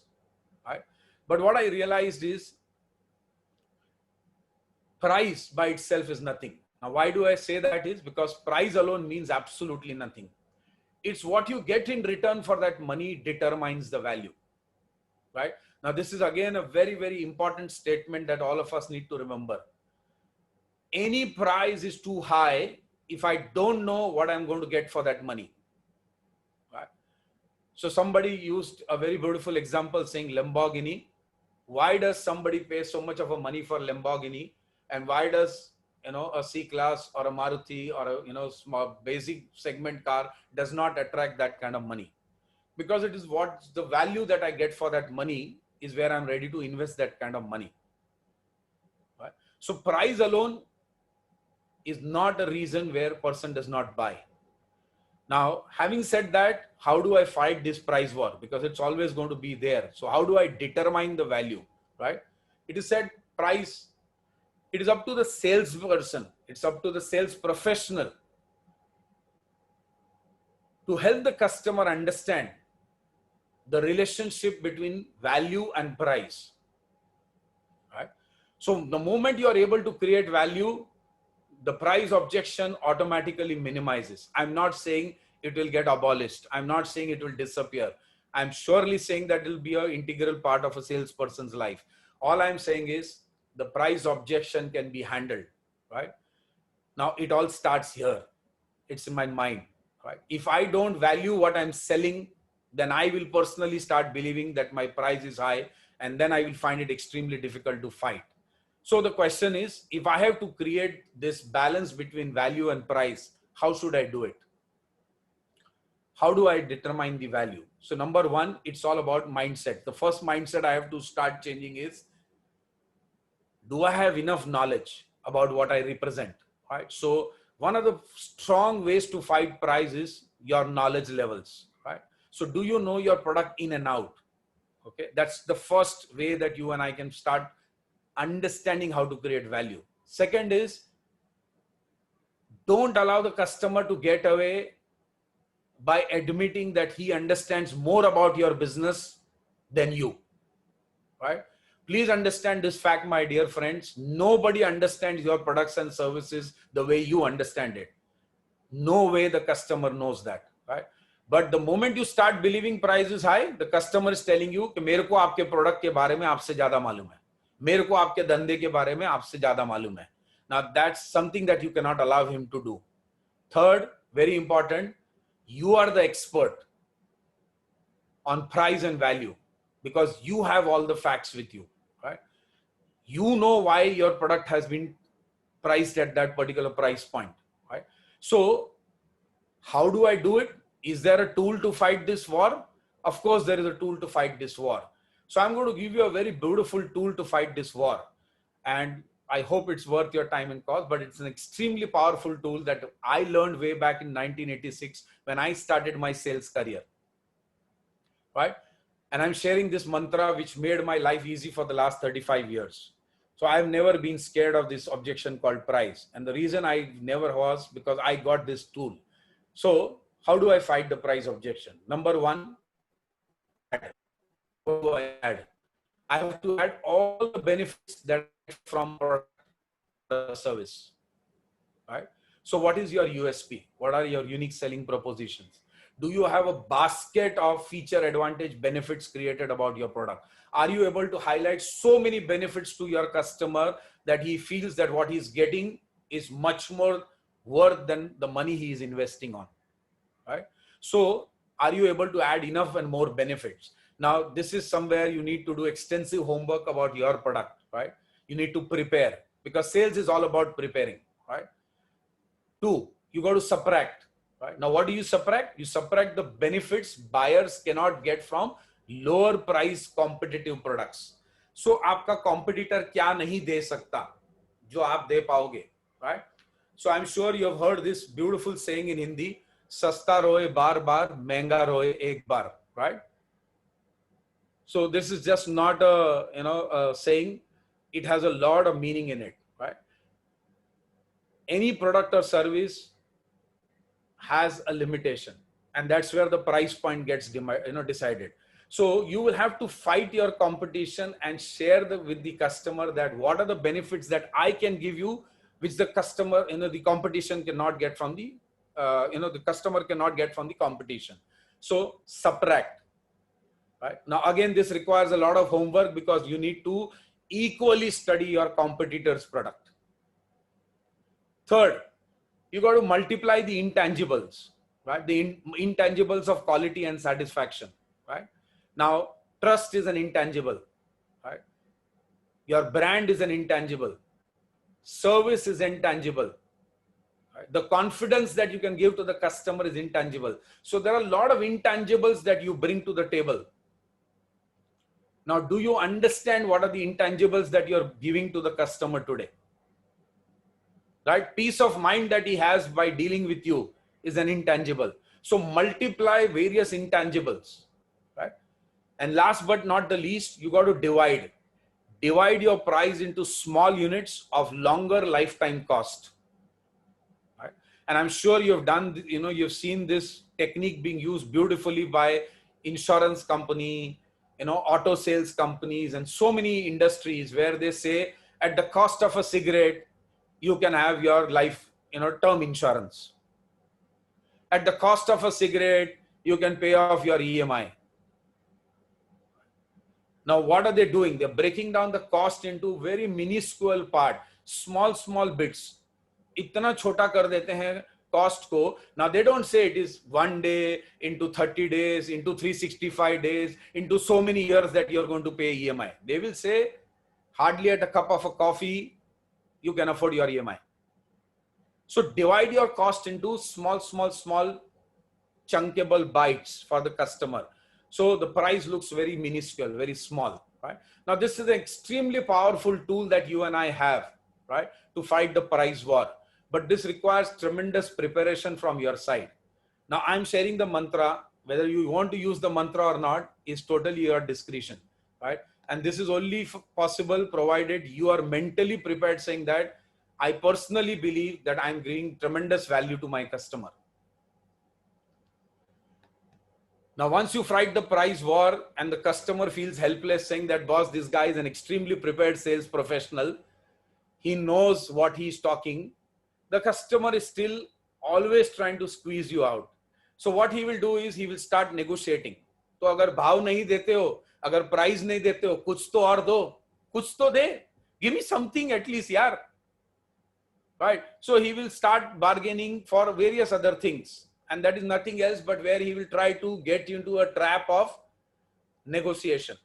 Right? But what I realized is, price by itself is nothing. Now, why do I say that is? Because price alone means absolutely nothing. It's what you get in return for that money determines the value. Right? Now, this is again a very, very important statement that all of us need to remember. Any price is too high if I don't know what I'm going to get for that money. Right? So somebody used a very beautiful example saying Lamborghini. Why does somebody pay so much of a money for Lamborghini? And why does, a C-Class or a Maruti or a, small basic segment car does not attract that kind of money? Because it is what the value that I get for that money is where I'm ready to invest that kind of money. Right? So price alone is not a reason where a person does not buy. Now, having said that, how do I fight this price war? Because it's always going to be there. So how do I determine the value? Right? It is said price. It is up to the salesperson. It's up to the sales professional to help the customer understand the relationship between value and price. Right? So the moment you are able to create value, the price objection automatically minimizes. I'm not saying it will get abolished. I'm not saying it will disappear. I'm surely saying that it will be an integral part of a salesperson's life. All I'm saying is, the price objection can be handled, right? Now it all starts here. It's in my mind, right? If I don't value what I'm selling, then I will personally start believing that my price is high, and then I will find it extremely difficult to fight. So the question is, if I have to create this balance between value and price, how should I do it? How do I determine the value? So number one, it's all about mindset. The first mindset I have to start changing is, do I have enough knowledge about what I represent? Right? So one of the strong ways to fight price is your knowledge levels. Right? So do you know your product in and out? Okay, that's the first way that you and I can start understanding how to create value. Second is, don't allow the customer to get away by admitting that he understands more about your business than you. Right? Please understand this fact, my dear friends. Nobody understands your products and services the way you understand it. No way the customer knows that, right? But the moment you start believing price is high, the customer is telling you कि मेरे को आपके product के बारे में आपसे ज्यादा मालूम है, मेरे को आपके धंधे के बारे में आपसे ज्यादा मालूम है. Now that's something that you cannot allow him to do. Third, very important, you are the expert on price and value because you have all the facts with you, right? You know why your product has been priced at that particular price point, right? So how do I do it? Is there a tool to fight this war? Of course, there is a tool to fight this war. So I'm going to give you a very beautiful tool to fight this war. And I hope it's worth your time and cost, but it's an extremely powerful tool that I learned way back in 1986 when I started my sales career, right? And I'm sharing this mantra which made my life easy for the last 35 years. So I've never been scared of this objection called price. And the reason I never was because I got this tool. So how do I fight the price objection? Number one, what do I add? I have to add all the benefits that I get from our service, right? So what is your USP? What are your unique selling propositions? Do you have a basket of feature advantage benefits created about your product? Are you able to highlight so many benefits to your customer that he feels that what he's getting is much more worth than the money he is investing on, right? So are you able to add enough and more benefits? Now, this is somewhere you need to do extensive homework about your product, right? You need to prepare because sales is all about preparing, right? Two, you got to subtract, right? Now, what do you subtract? You subtract the benefits buyers cannot get from lower price competitive products. So, आपका competitor क्या नहीं दे सकता जो आप दे पाओगे, right? So, I'm sure you have heard this beautiful saying in Hindi, सस्ता रोए बार बार, महंगा रोए एक बार, right? So this is just not a saying. It has a lot of meaning in it, right? Any product or service has a limitation, and that's where the price point gets decided. So you will have to fight your competition and share with the customer that what are the benefits that I can give you, which the customer, the competition cannot get from the, the customer cannot get from the competition. So subtract. Right? Now, again, this requires a lot of homework because you need to equally study your competitor's product. Third, you got to multiply the intangibles, right? The intangibles of quality and satisfaction, right? Now, trust is an intangible, right? Your brand is an intangible. Service is intangible. Right? The confidence that you can give to the customer is intangible. So there are a lot of intangibles that you bring to the table. Now, do you understand what are the intangibles that you're giving to the customer today? Right? Peace of mind that he has by dealing with you is an intangible. So multiply various intangibles, right? And last but not the least, you got to divide. Divide your price into small units of longer lifetime cost. Right? And I'm sure you've done, you've seen this technique being used beautifully by insurance company, auto sales companies and so many industries where they say at the cost of a cigarette, you can have your life, term insurance. At the cost of a cigarette, you can pay off your EMI. Now, what are they doing? They're breaking down the cost into very minuscule part, small bits. इतना छोटा कर देते हैं cost ko. Now they don't say it is 1 day into 30 days into 365 days into so many years that you're going to pay EMI. They will say hardly at a cup of a coffee you can afford your EMI. So divide your cost into small chunkable bites for the customer. So the price looks very minuscule, very small, right? Now this is an extremely powerful tool that you and I have, right, to fight the price war. But this requires tremendous preparation from your side. Now I'm sharing the mantra. Whether you want to use the mantra or not is totally your discretion, right? And this is only possible provided you are mentally prepared, saying that I personally believe that I'm bringing tremendous value to my customer. Now, once you fight the price war and the customer feels helpless, saying that, boss, this guy is an extremely prepared sales professional. He knows what he's talking. The customer is still always trying to squeeze you out. So what he will do is he will start negotiating. तो अगर भाव नहीं देते हो, अगर price नहीं देते हो, कुछ तो और दो, कुछ तो दे. Give me something at least, यार. right? So he will start bargaining for various other things, and that is nothing else but where he will try to get into a trap of negotiation.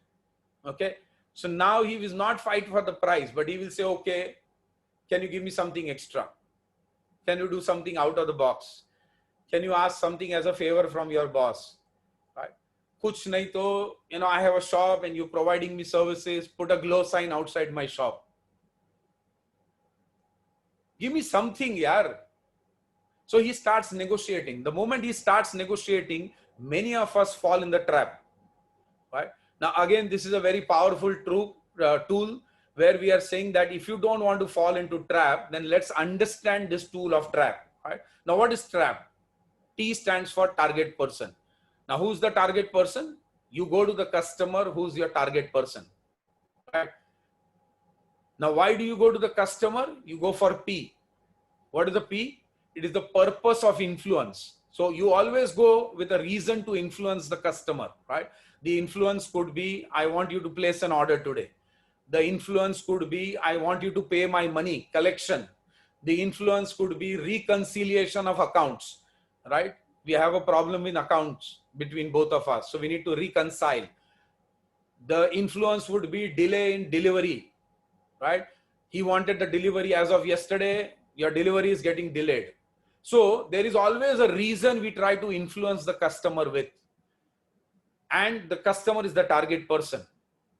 Okay, so now he will not fight for the price, but he will say, okay, can you give me something extra? Can you do something out of the box? Can you ask something as a favor from your boss? Right? Kuch nahi to, I have a shop and you're providing me services, put a glow sign outside my shop. Give me something, yaar. So he starts negotiating. The moment he starts negotiating, many of us fall in the trap. Right? Now, again, this is a very powerful tool where we are saying that if you don't want to fall into trap, then let's understand this tool of trap. Right? Now, what is trap? T stands for target person. Now, who's the target person? You go to the customer who's your target person. Right? Now, why do you go to the customer? You go for P. What is the P? It is the purpose of influence. So you always go with a reason to influence the customer, right? The influence could be, I want you to place an order today. The influence could be, I want you to pay my money, collection. The influence could be reconciliation of accounts, right? We have a problem in accounts between both of us. So we need to reconcile. The influence would be delay in delivery, right? He wanted the delivery as of yesterday. Your delivery is getting delayed. So there is always a reason we try to influence the customer with. And the customer is the target person.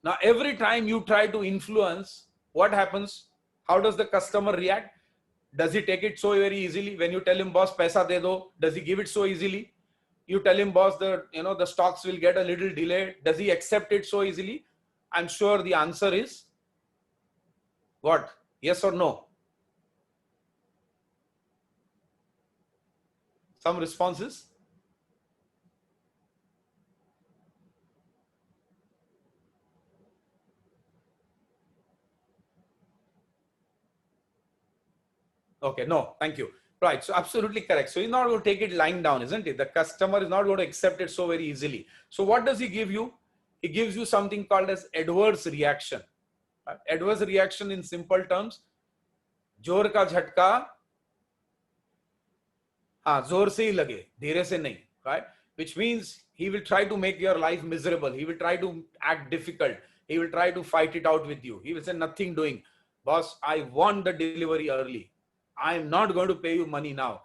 Now, every time you try to influence, what happens? How does the customer react? Does he take it so very easily? When you tell him, boss, paisa de do, does he give it so easily? You tell him, boss, the stocks will get a little delayed. Does he accept it so easily? I'm sure the answer is what? Yes or no? Some responses? Okay, no, thank you. Right, so absolutely correct. So he's not going to take it lying down, isn't it? The customer is not going to accept it so very easily. So what does he give you? He gives you something called as adverse reaction. Adverse reaction in simple terms, जोर का झटका हाँ जोर से ही लगे धीरे से नहीं, right? Which means he will try to make your life miserable. He will try to act difficult. He will try to fight it out with you. He will say nothing doing. Boss, I want the delivery early. I am not going to pay you money now.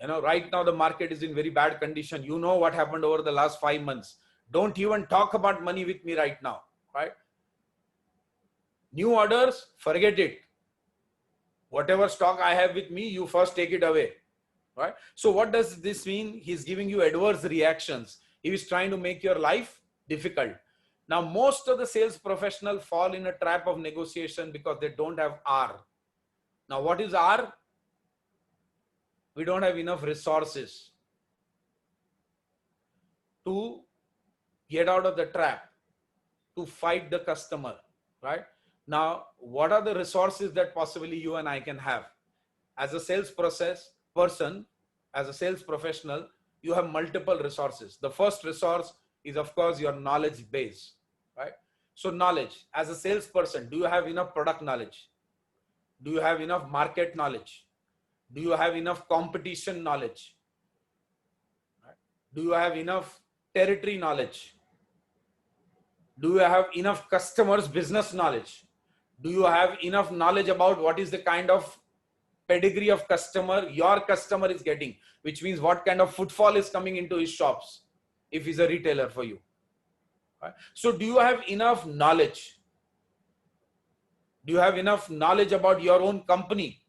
Right now the market is in very bad condition. You know what happened over the last 5 months. Don't even talk about money with me right now, right? New orders, forget it. Whatever stock I have with me, you first take it away, right? So what does this mean? He's giving you adverse reactions. He is trying to make your life difficult. Now, most of the sales professionals fall in a trap of negotiation because they don't have R. Now, what is R? We don't have enough resources to get out of the trap, to fight the customer, right? Now, what are the resources that possibly you and I can have? As a sales person, as a sales professional, you have multiple resources. The first resource is, of course, your knowledge base, right? So knowledge, as a salesperson, do you have enough product knowledge? Do you have enough market knowledge? Do you have enough competition knowledge? Right? Do you have enough territory knowledge? Do you have enough customers' business knowledge? Do you have enough knowledge about what is the kind of pedigree of customer your customer is getting, which means what kind of footfall is coming into his shops if he's a retailer for you? Right? So do you have enough knowledge? Do you have enough knowledge about your own company?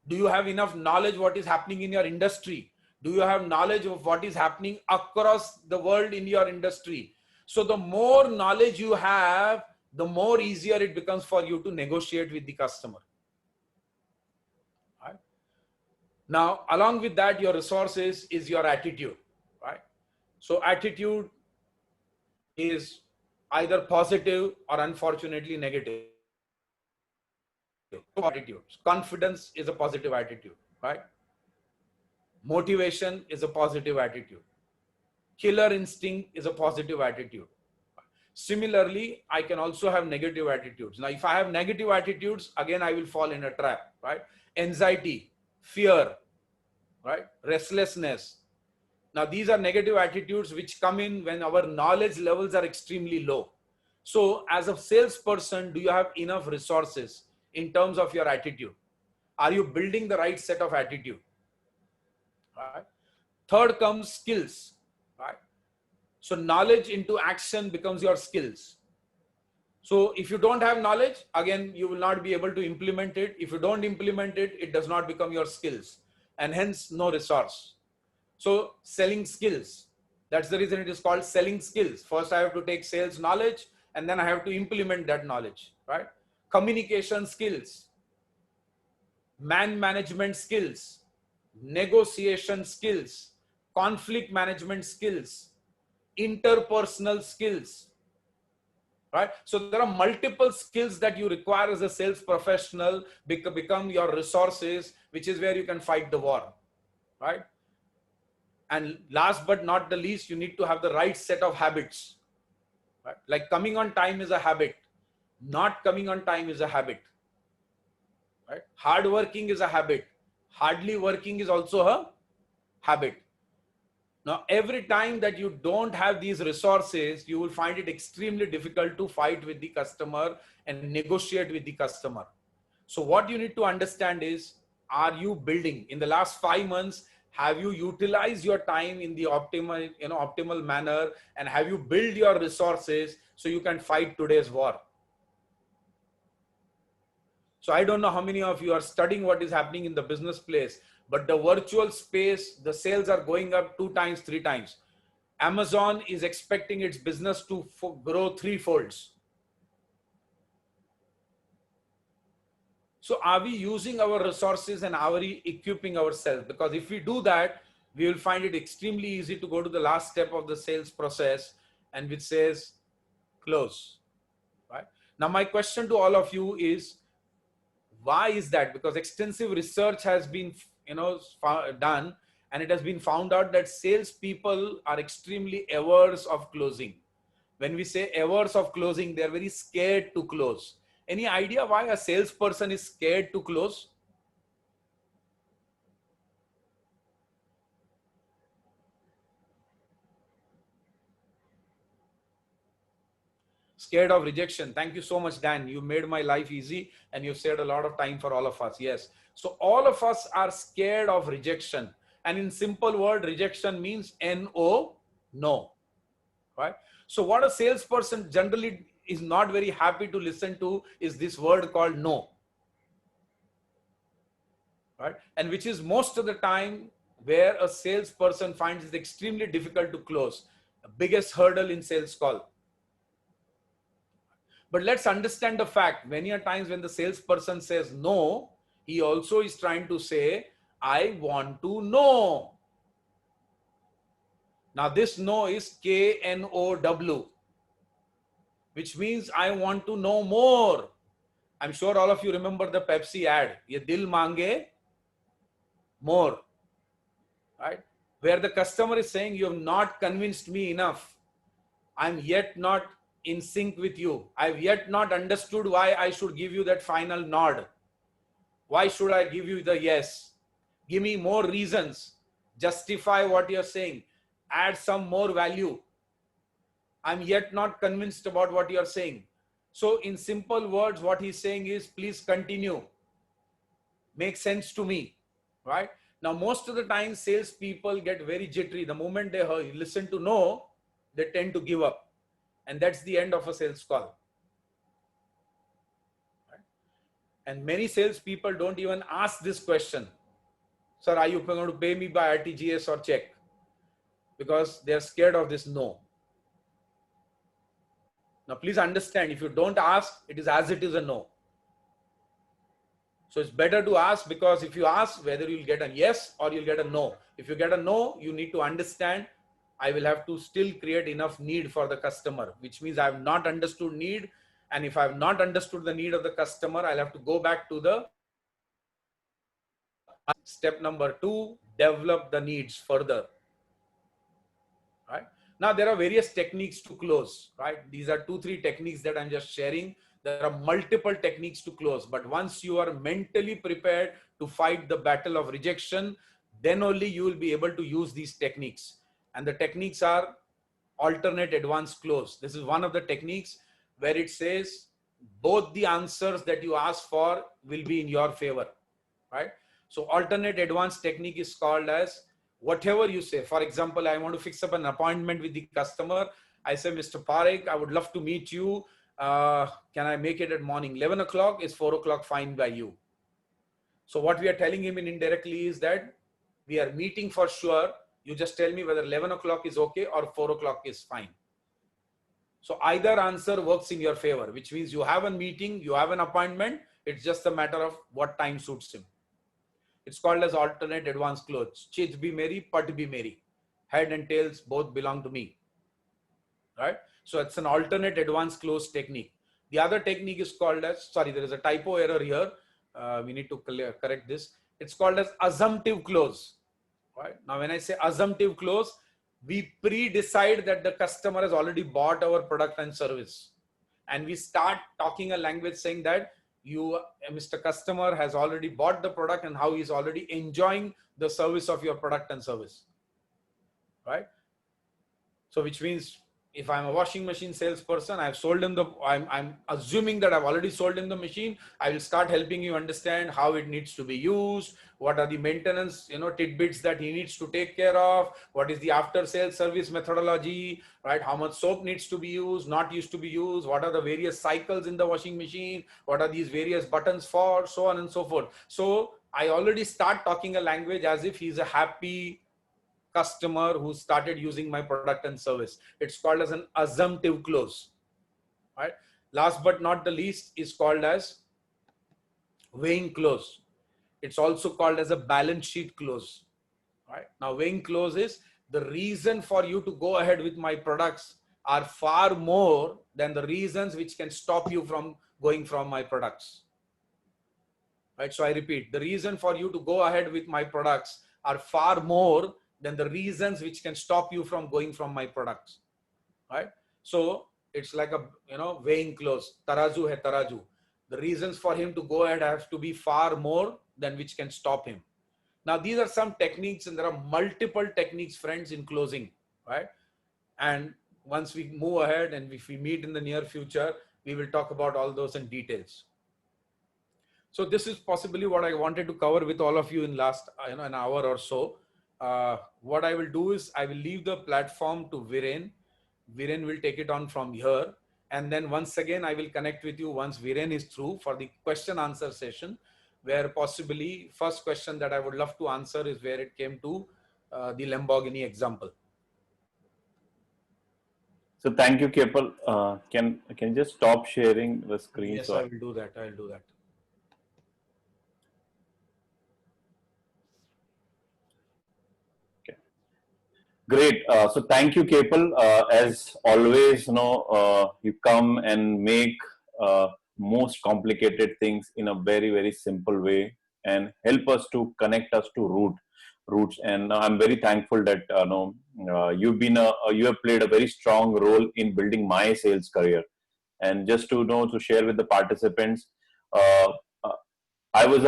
Do you have enough knowledge what is happening in your industry? Do you have knowledge of what is happening across the world in your industry? So the more knowledge you have, the more easier it becomes for you to negotiate with the customer. Right? Now, along with that, your resources is your attitude, right? So attitude is either positive or unfortunately negative. Attitudes. Confidence is a positive attitude, right? Motivation is a positive attitude. Killer instinct is a positive attitude. Similarly, I can also have negative attitudes. Now, if I have negative attitudes, again, I will fall in a trap, right? Anxiety, fear, right? Restlessness. Now, these are negative attitudes which come in when our knowledge levels are extremely low. So, as a salesperson, do you have enough resources in terms of your attitude? Are you building the right set of attitude? Right? Third comes skills, right? So, knowledge into action becomes your skills. So, if you don't have knowledge, again, you will not be able to implement it. If you don't implement it, it does not become your skills, and hence no resource. So, selling skills. That's the reason it is called selling skills. First, I have to take sales knowledge, and then I have to implement that knowledge, right? Communication skills, man management skills, negotiation skills, conflict management skills, interpersonal skills, right? So there are multiple skills that you require as a sales professional become your resources, which is where you can fight the war, right? And last but not the least, you need to have the right set of habits, right? Like coming on time is a habit. Not coming on time is a habit, right? Hard working is a habit. Hardly working is also a habit. Now, every time that you don't have these resources, you will find it extremely difficult to fight with the customer and negotiate with the customer. So what you need to understand is, are you building in the last 5 months? Have you utilized your time in the optimal manner, and have you built your resources so you can fight today's war? So I don't know how many of you are studying what is happening in the business place, but the virtual space, the sales are going up 2 times, 3 times. Amazon is expecting its business to grow 3-folds. So are we using our resources and are we equipping ourselves? Because if we do that, we will find it extremely easy to go to the last step of the sales process, and which says close, right? Now, my question to all of you is, why is that? Because extensive research has been done, and it has been found out that salespeople are extremely averse of closing. When we say averse of closing, they are very scared to close. Any idea why a salesperson is scared to close? Scared of rejection. Thank you so much, Dan. You made my life easy and you've saved a lot of time for all of us. Yes. So all of us are scared of rejection. And in simple word, rejection means N-O, no. Right? So what a salesperson generally is not very happy to listen to is this word called no. Right? And which is most of the time where a salesperson finds it extremely difficult to close. The biggest hurdle in sales call. But let's understand the fact, many a times when the salesperson says no, he also is trying to say, I want to know. Now this no is K-N-O-W, which means I want to know more. I'm sure all of you remember the Pepsi ad, Ye dil mange more, right? Where the customer is saying, you have not convinced me enough. I'm yet not in sync with you. I've yet not understood why I should give you that final nod. Why should I give you the yes? Give me more reasons. Justify what you're saying. Add some more value. I'm yet not convinced about what you're saying. So in simple words, what he's saying is, please continue. Make sense to me, right? Now, most of the time, salespeople get very jittery. The moment they listen to no, they tend to give up. And that's the end of a sales call. Right? And many salespeople don't even ask this question. Sir, are you going to pay me by RTGS or check? Because they're scared of this no. Now, please understand, if you don't ask, it is as it is a no. So it's better to ask, because if you ask, whether you'll get a yes or you'll get a no. If you get a no, you need to understand, I will have to still create enough need for the customer, which means I have not understood need. And if I have not understood the need of the customer, I'll have to go back to the step number 2, develop the needs further. Right? Now there are various techniques to close, right? These are 2-3 techniques that I'm just sharing. There are multiple techniques to close, but once you are mentally prepared to fight the battle of rejection, then only you will be able to use these techniques. And the techniques are alternate advanced close. This is one of the techniques where it says both the answers that you ask for will be in your favor, right? So alternate advanced technique is called as whatever you say. For example, I want to fix up an appointment with the customer. I say, Mr. Parekh, I would love to meet you. Can I make it at morning 11 o'clock? Is 4 o'clock fine by you? So what we are telling him in indirectly is that we are meeting for sure. You just tell me whether 11 o'clock is okay or 4 o'clock is fine. So either answer works in your favor, which means you have a meeting, you have an appointment. It's just a matter of what time suits him. It's called as alternate advanced close. Chit be merry, pat be merry. Head and tails both belong to me, right? So it's an alternate advanced close technique. The other technique is called as, sorry, there is a typo error here. We need to correct this. It's called as assumptive close, right? Now, when I say assumptive close, we pre-decide that the customer has already bought our product and service. And we start talking a language saying that you, Mr. Customer, has already bought the product and how he's already enjoying the service of your product and service, right? So which means if I'm a washing machine salesperson, I've sold him I'm assuming that I've already sold him the machine. I will start helping you understand how it needs to be used. What are the maintenance, tidbits that he needs to take care of? What is the after sales service methodology, right? How much soap needs to be used, not used to be used? What are the various cycles in the washing machine? What are these various buttons for? So on and so forth. So I already start talking a language as if he's a happy customer who started using my product and service. It's called as an assumptive close, right? Last but not the least is called as weighing close. It's also called as a balance sheet close, right? Now weighing close is the reason for you to go ahead with my products are far more than the reasons which can stop you from going from my products, right? So I repeat, the reason for you to go ahead with my products are far more than the reasons which can stop you from going from my products, right? So it's like a, weighing close, tarazu hai taraju. The reasons for him to go ahead have to be far more than which can stop him. Now, these are some techniques and there are multiple techniques, friends, in closing, right? And once we move ahead and if we meet in the near future, we will talk about all those in details. So this is possibly what I wanted to cover with all of you in last, an hour or so. What I will do is I will leave the platform to Viren. Viren will take it on from here. And then once again, I will connect with you once Viren is through for the question answer session, where possibly first question that I would love to answer is where it came to the Lamborghini example. So thank you, Kepal. Can you just stop sharing the screen? Yes, I will do that. I'll do that. Great. So thank you, Kepal. As always, you come and make most complicated things in a very, very simple way and help us to connect us to roots. And I'm very thankful that you have played a very strong role in building my sales career. And just to share with the participants, I was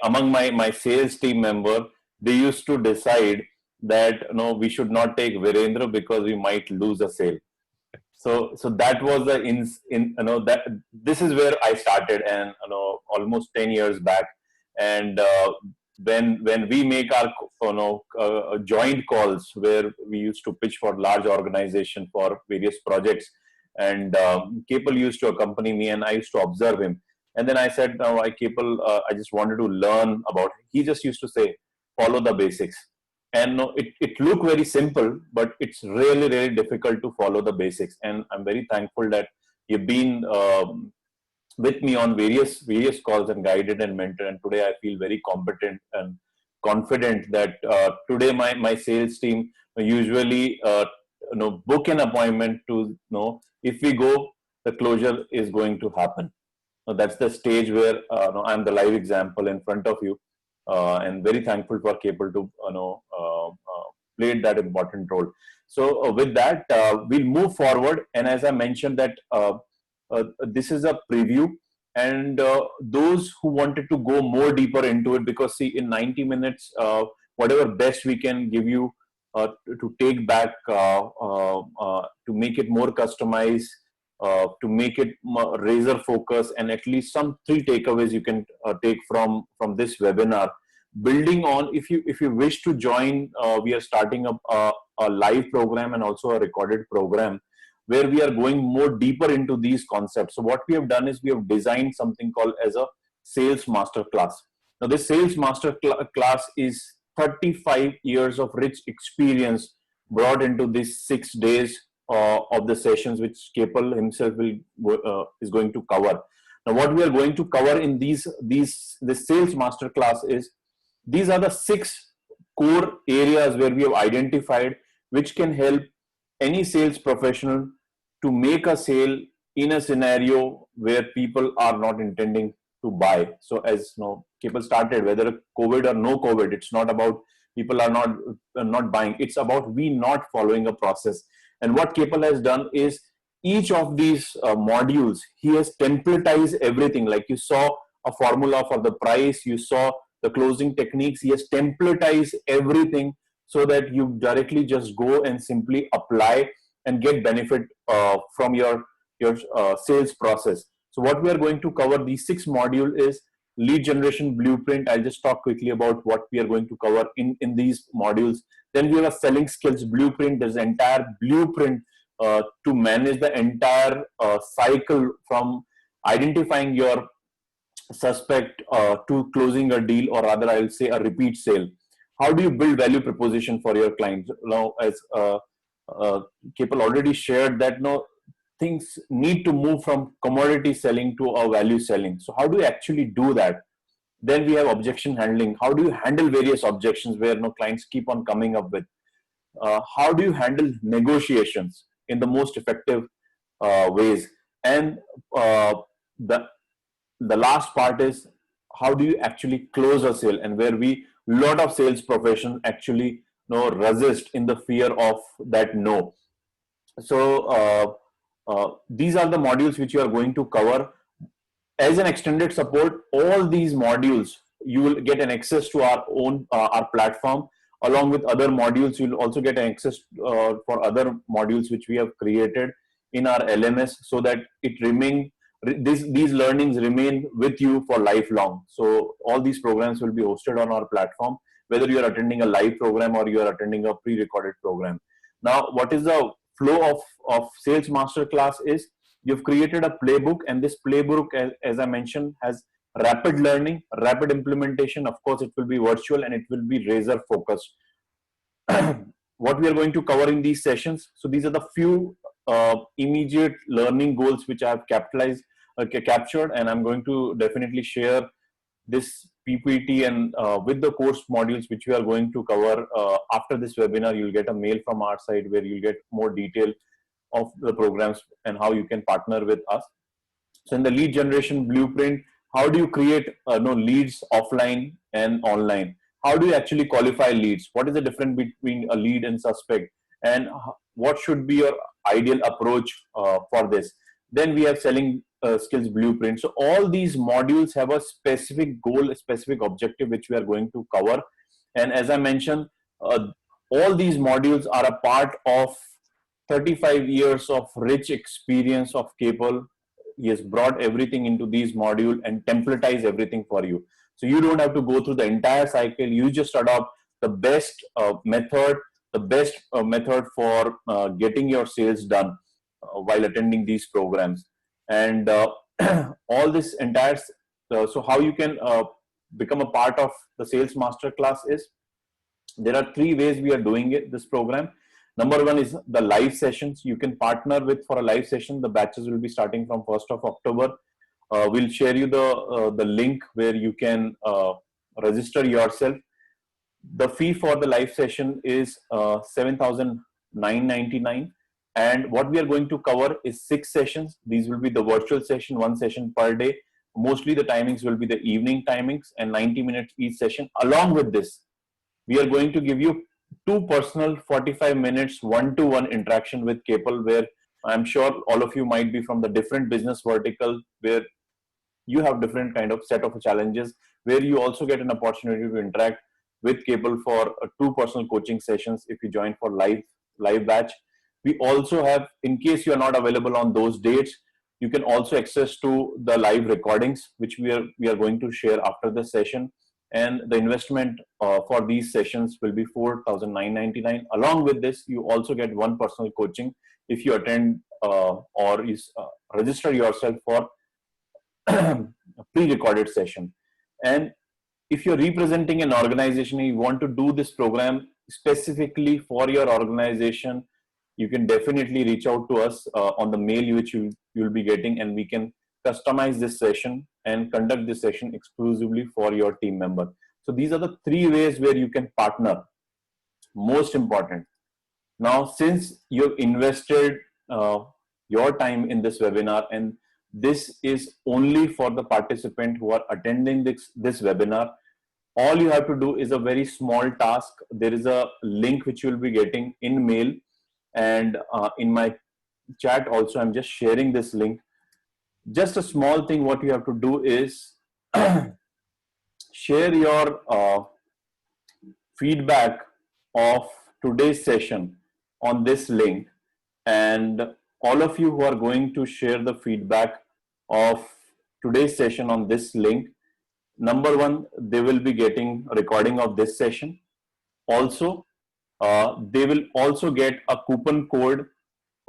among my sales team member. They used to decide that we should not take Virendra because we might lose a sale. So that was that this is where I started, and almost 10 years back. And when we make our joint calls where we used to pitch for large organization for various projects, and Kepal used to accompany me, and I used to observe him. And then I said, Kepal, I just wanted to learn about. He just used to say, follow the basics. And it looked very simple, but it's really, really difficult to follow the basics. And I'm very thankful that you've been with me on various calls and guided and mentored. And today I feel very competent and confident that today my sales team usually book an appointment to know if we go, the closure is going to happen. So that's the stage where I'm the live example in front of you. And very thankful for Kepal to played that important role. So with that, we'll move forward. And as I mentioned that this is a preview, and those who wanted to go more deeper into it, because see, in 90 minutes, whatever best we can give you to take back, to make it more customized, to make it razor focus, and at least some 3 takeaways you can take from this webinar. Building on, if you wish to join, we are starting up a live program and also a recorded program where we are going more deeper into these concepts. So what we have done is we have designed something called as a sales master class. Now this sales master class is 35 years of rich experience brought into these 6 days of the sessions, which Kapil himself is going to cover. Now what we are going to cover in this sales master class is, these are the 6 core areas where we have identified which can help any sales professional to make a sale in a scenario where people are not intending to buy. So as Kapil started, whether COVID or no COVID, it's not about people are not buying. It's about we not following a process. And what Kapil has done is, each of these modules, he has templatized everything. Like you saw a formula for the price, you saw the closing techniques, he has templatized everything so that you directly just go and simply apply and get benefit from your sales process. So what we are going to cover, these 6 modules, is lead generation blueprint. I'll just talk quickly about what we are going to cover in these modules. Then we have a selling skills blueprint. There's an entire blueprint to manage the entire cycle from identifying your suspect to closing a deal, or rather I will say a repeat sale. How do you build value proposition for your clients? Now, as Kapil already shared that things need to move from commodity selling to a value selling. So how do you actually do that? Then we have objection handling. How do you handle various objections where clients keep on coming up with? How do you handle negotiations in the most effective ways? And the last part is, how do you actually close a sale, and where lot of sales professionals actually resist in the fear of that no. So these are the modules which you are going to cover. As an extended support, all these modules you will get an access to our own our platform. Along with other modules, you'll also get an access for other modules which we have created in our LMS, so that these learnings remain with you for lifelong. So all these programs will be hosted on our platform, whether you are attending a live program or you are attending a pre-recorded program. Now, what is the flow of Sales Masterclass is, you've created a playbook, and this playbook, as I mentioned, has rapid learning, rapid implementation. Of course, it will be virtual and it will be razor focused. What we are going to cover in these sessions. So these are the few immediate learning goals which I have captured, and I'm going to definitely share this PPT and with the course modules which we are going to cover after this webinar. You'll get a mail from our side where you'll get more detail of the programs and how you can partner with us. So in the lead generation blueprint, how do you create leads offline and online? How do you actually qualify leads? What is the difference between a lead and suspect? And what should be your ideal approach for this? Then we have selling skills blueprint. So all these modules have a specific goal, a specific objective, which we are going to cover. And as I mentioned, all these modules are a part of 35 years of rich experience of Kapil. He has brought everything into these modules and templatized everything for you. So you don't have to go through the entire cycle. You just adopt the best method for getting your sales done while attending these programs. And all this entire, so how you can become a part of the Sales Masterclass is, there are 3 ways we are doing it, this program. Number 1 is the live sessions. You can partner with for a live session. The batches will be starting from 1st of October. We'll share you the link where you can register yourself. The fee for the live session is 7,999. And what we are going to cover is 6 sessions. These will be the virtual session, 1 session per day. Mostly the timings will be the evening timings and 90 minutes each session. Along with this, we are going to give you two personal 45 minutes one-to-one interaction with Kapil, where I'm sure all of you might be from the different business vertical where you have different kind of set of challenges, where you also get an opportunity to interact with Kapil for two personal coaching sessions if you join for live batch. We also have, in case you are not available on those dates, you can also access to the live recordings, which we are going to share after the session. And the investment for these sessions will be 4,999. Along with this, you also get one personal coaching if you attend or register yourself for a pre-recorded session. And if you're representing an organization and you want to do this program specifically for your organization, you can definitely reach out to us on the mail which you'll be getting, and we can customize this session and conduct this session exclusively for your team member. So these are the three ways where you can partner. Most important. Now, since you've invested your time in this webinar, and this is only for the participant who are attending this webinar, all you have to do is a very small task. There is a link which you'll be getting in mail, and in my chat also, I'm just sharing this link. Just a small thing, what you have to do is share your feedback of today's session on this link, and all of you who are going to share the feedback of today's session on this link, number one, they will be getting a recording of this session. Also, they will also get a coupon code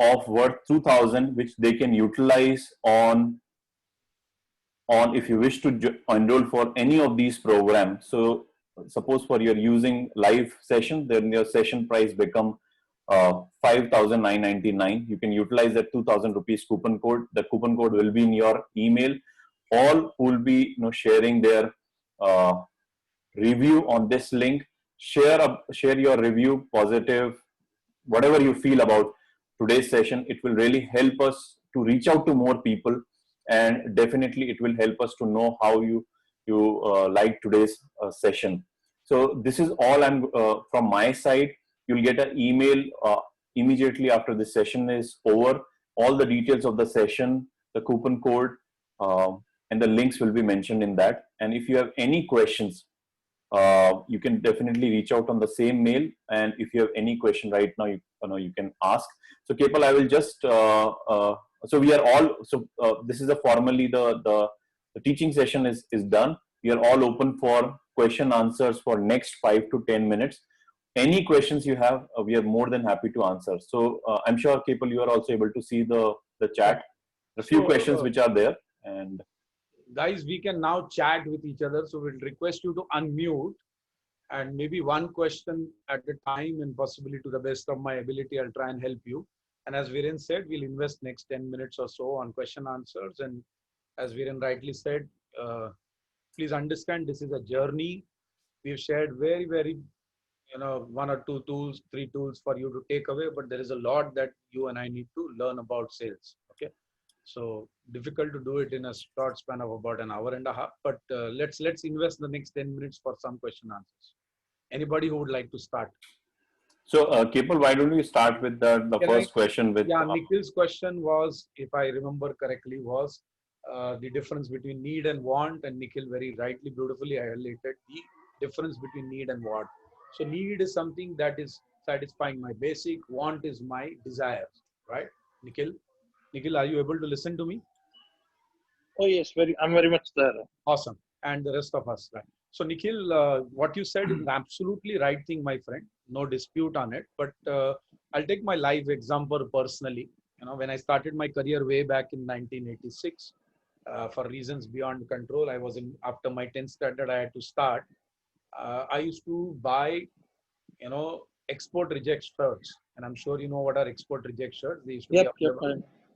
of worth 2,000, which they can utilize on if you wish to enroll for any of these programs. So suppose for you're using live session, then your session price become 5,999. You can utilize that 2,000 rupees coupon code. The coupon code will be in your email. All who will be sharing their review on this link, share your review, positive, whatever you feel about today's session. It will really help us to reach out to more people, and definitely it will help us to know how you like today's session. So this is all from my side. You'll get an email immediately after the session is over. All the details of the session, the coupon code, and the links will be mentioned in that. And if you have any questions, you can definitely reach out on the same mail. And if you have any question right now, you can ask. So Kapil, I will just so we are all this is formally the teaching session is done. We are all open for question answers for next 5 to 10 minutes. Any questions you have, we are more than happy to answer. So I'm sure, Kapil, you are also able to see the chat. A few questions which are there. And guys, we can now chat with each other. So we'll request you to unmute, and maybe one question at a time, and possibly to the best of my ability, I'll try and help you. And as Viren said, we'll invest next 10 minutes or so on question answers. And as Viren rightly said, please understand this is a journey. We've shared very, very, one or two tools, 3 tools for you to take away, but there is a lot that you and I need to learn about sales. Okay. So difficult to do it in a short span of about an hour and a half, but let's invest the next 10 minutes for some question answers. Anybody who would like to start? So Kapil, why don't we start with the first question with Nikhil's question was, if I remember correctly, was the difference between need and want, and Nikhil very rightly, beautifully highlighted the difference between need and want. So need is something that is satisfying my basic, want is my desires, right? Nikhil, are you able to listen to me? Oh yes, I'm very much there. Awesome. And the rest of us, right? So Nikhil, what you said is absolutely right thing, my friend. No dispute on it. But I'll take my live example personally. When I started my career way back in 1986, for reasons beyond control, I was after my 10th standard, I had to start. I used to buy, export reject shirts. And I'm sure you know what are export reject shirts. They used to be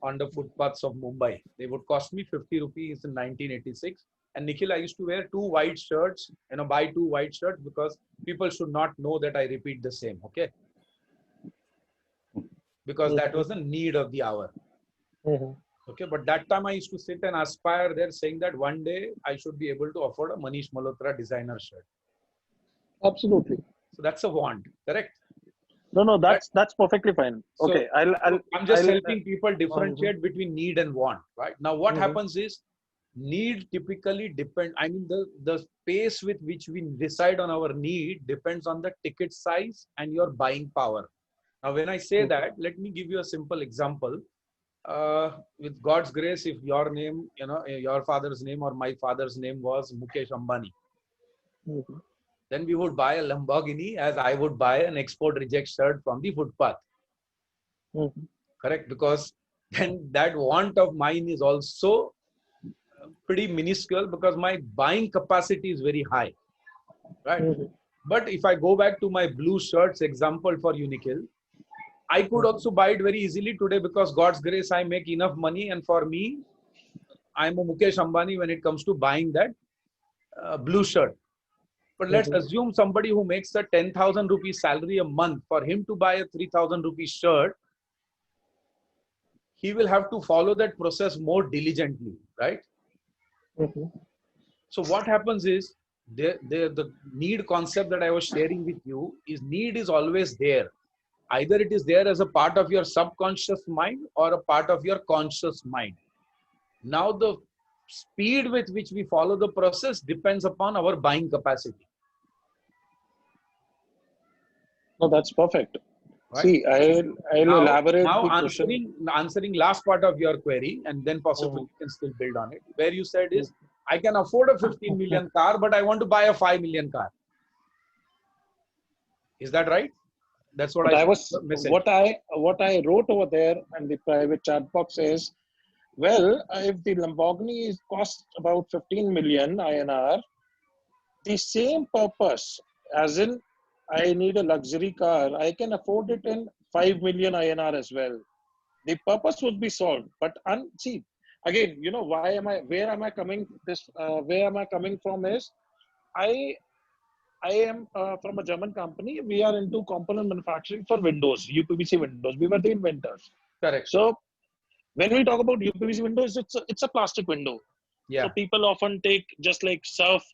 on the footpaths of Mumbai. They would cost me 50 rupees in 1986. And Nikhil, I used to wear 2 white shirts, buy 2 white shirts, because people should not know that I repeat the same. Okay. Because that was the need of the hour. Okay. But that time I used to sit and aspire there, saying that one day I should be able to afford a Manish Malhotra designer shirt. Absolutely. So that's a want, correct? No, that's perfectly fine. So, Okay, I'm just I'll helping people differentiate between need and want, right? Now, what Mhm. happens is need typically depend. I mean, the pace with which we decide on our need depends on the ticket size and your buying power. Now, when I say that, let me give you a simple example. With God's grace, if your name, your father's name or my father's name was Mukesh Ambani, Mhm. then we would buy a Lamborghini as I would buy an export reject shirt from the footpath. Mhm. Correct? Because then that want of mine is also pretty minuscule because my buying capacity is very high, right? Mhm. But if I go back to my blue shirts example for Uniqlo, I could also buy it very easily today because God's grace, I make enough money. And for me, I'm a Mukesh Ambani when it comes to buying that blue shirt. But let's Mhm. assume somebody who makes a 10,000 rupees salary a month, for him to buy a 3,000 rupees shirt, he will have to follow that process more diligently, right? Mhm. So what happens is the need concept that I was sharing with you is need is always there. Either it is there as a part of your subconscious mind or a part of your conscious mind. Now the speed with which we follow the process depends upon our buying capacity, No, that's perfect. right? See, I'll Now, elaborate now the question. answering last part of your query, and then possibly Mhm. you can still build on it. Where you said is, I can afford a 15 million car, but I want to buy a 5 million car. Is that right? That's what But I I got was the message. what I wrote over there in the private chat box is, well, if the Lamborghini costs about 15 million INR, the same purpose, as in I need a luxury car, I can afford it in 5 million INR as well. The purpose would be solved. But see, again, where am I coming? Where am I coming from? Is I I am from a German company. We are into component manufacturing for windows, UPVC windows. We were the inventors. Correct. So when we talk about UPVC windows, it's a plastic window. So Yeah. people often take just like Surf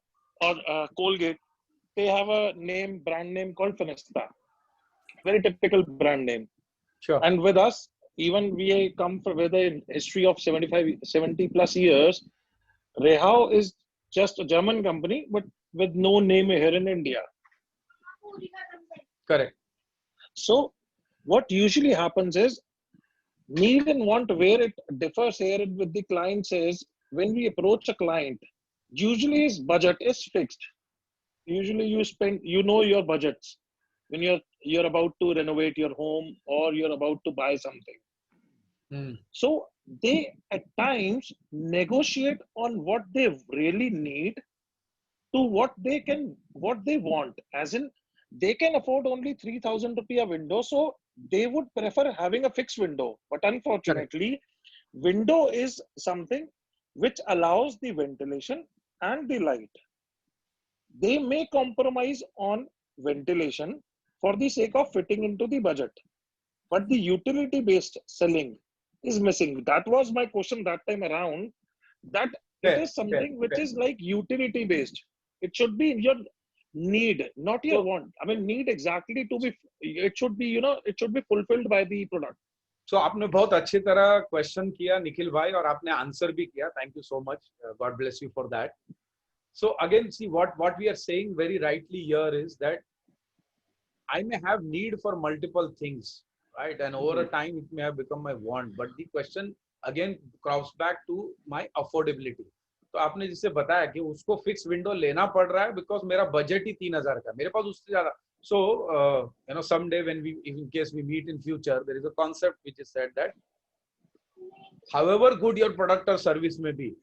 or Colgate. They have a brand name called Finesta. Very typical brand name. Sure. And with us, even we come from with a history of 70 plus years. Rehau is just a German company, but with no name here in India. Correct. So what usually happens is need and want where it differs here with the clients is when we approach a client, usually his budget is fixed. Usually you know your budgets when you're about to renovate your home or you're about to buy something. Hmm. So they at times negotiate on what they really need to what they want. As in, they can afford only 3,000 rupee a window, so they would prefer having a fixed window. But Correct. unfortunately, window is something which allows the ventilation and the light. They may compromise on ventilation for the sake of fitting into the budget, but the utility based selling is missing. That was my question that time around, that it Fair. is Fair. something which Fair. is like utility based. It should be your need, not your So, want. I mean, need exactly to be, it should be, it should be fulfilled by the product. so आपने बहुत अच्छी तरह question किया निखिल भाई और आपने answer भी किया. Thank you so much. God bless you for that. So again, see what we are saying very rightly here is that I may have need for multiple things, right? And over a time, it may have become my want. But the question again crops back to my affordability. तो आपने जिसे बताया कि उसको fix window लेना पड़ रहा है बिकॉज मेरा बजट ही 3,000 का, मेरे पास उससे ज्यादा. So someday when we, in case we meet in future, there is a concept which is said that however good your product or service may be,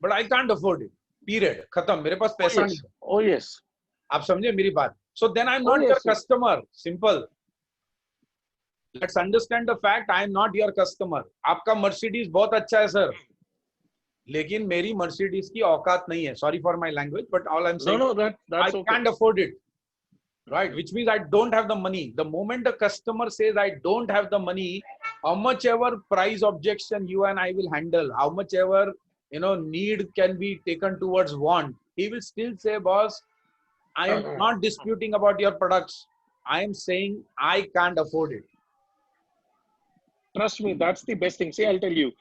but I can't afford it. Period. खत्म. मेरे पास Oh पैसा नहीं yes. है. Oh yes. आप समझे मेरी बात? So then I'm Oh not your yes. customer. Simple. Let's understand the fact I am not your customer. आपका Mercedes बहुत अच्छा है sir, लेकिन मेरी Mercedes की औकात नहीं है. Sorry for my language, but all I'm saying, No, I that's okay. can't afford it. Right? Which means I don't have the money. The moment the customer says I don't have the money, how much ever price objection you and I will handle, how much ever need can be taken towards want, he will still say, boss, I am not disputing about your products. I am saying I can't afford it. Trust me, that's the best thing. See, I'll tell you.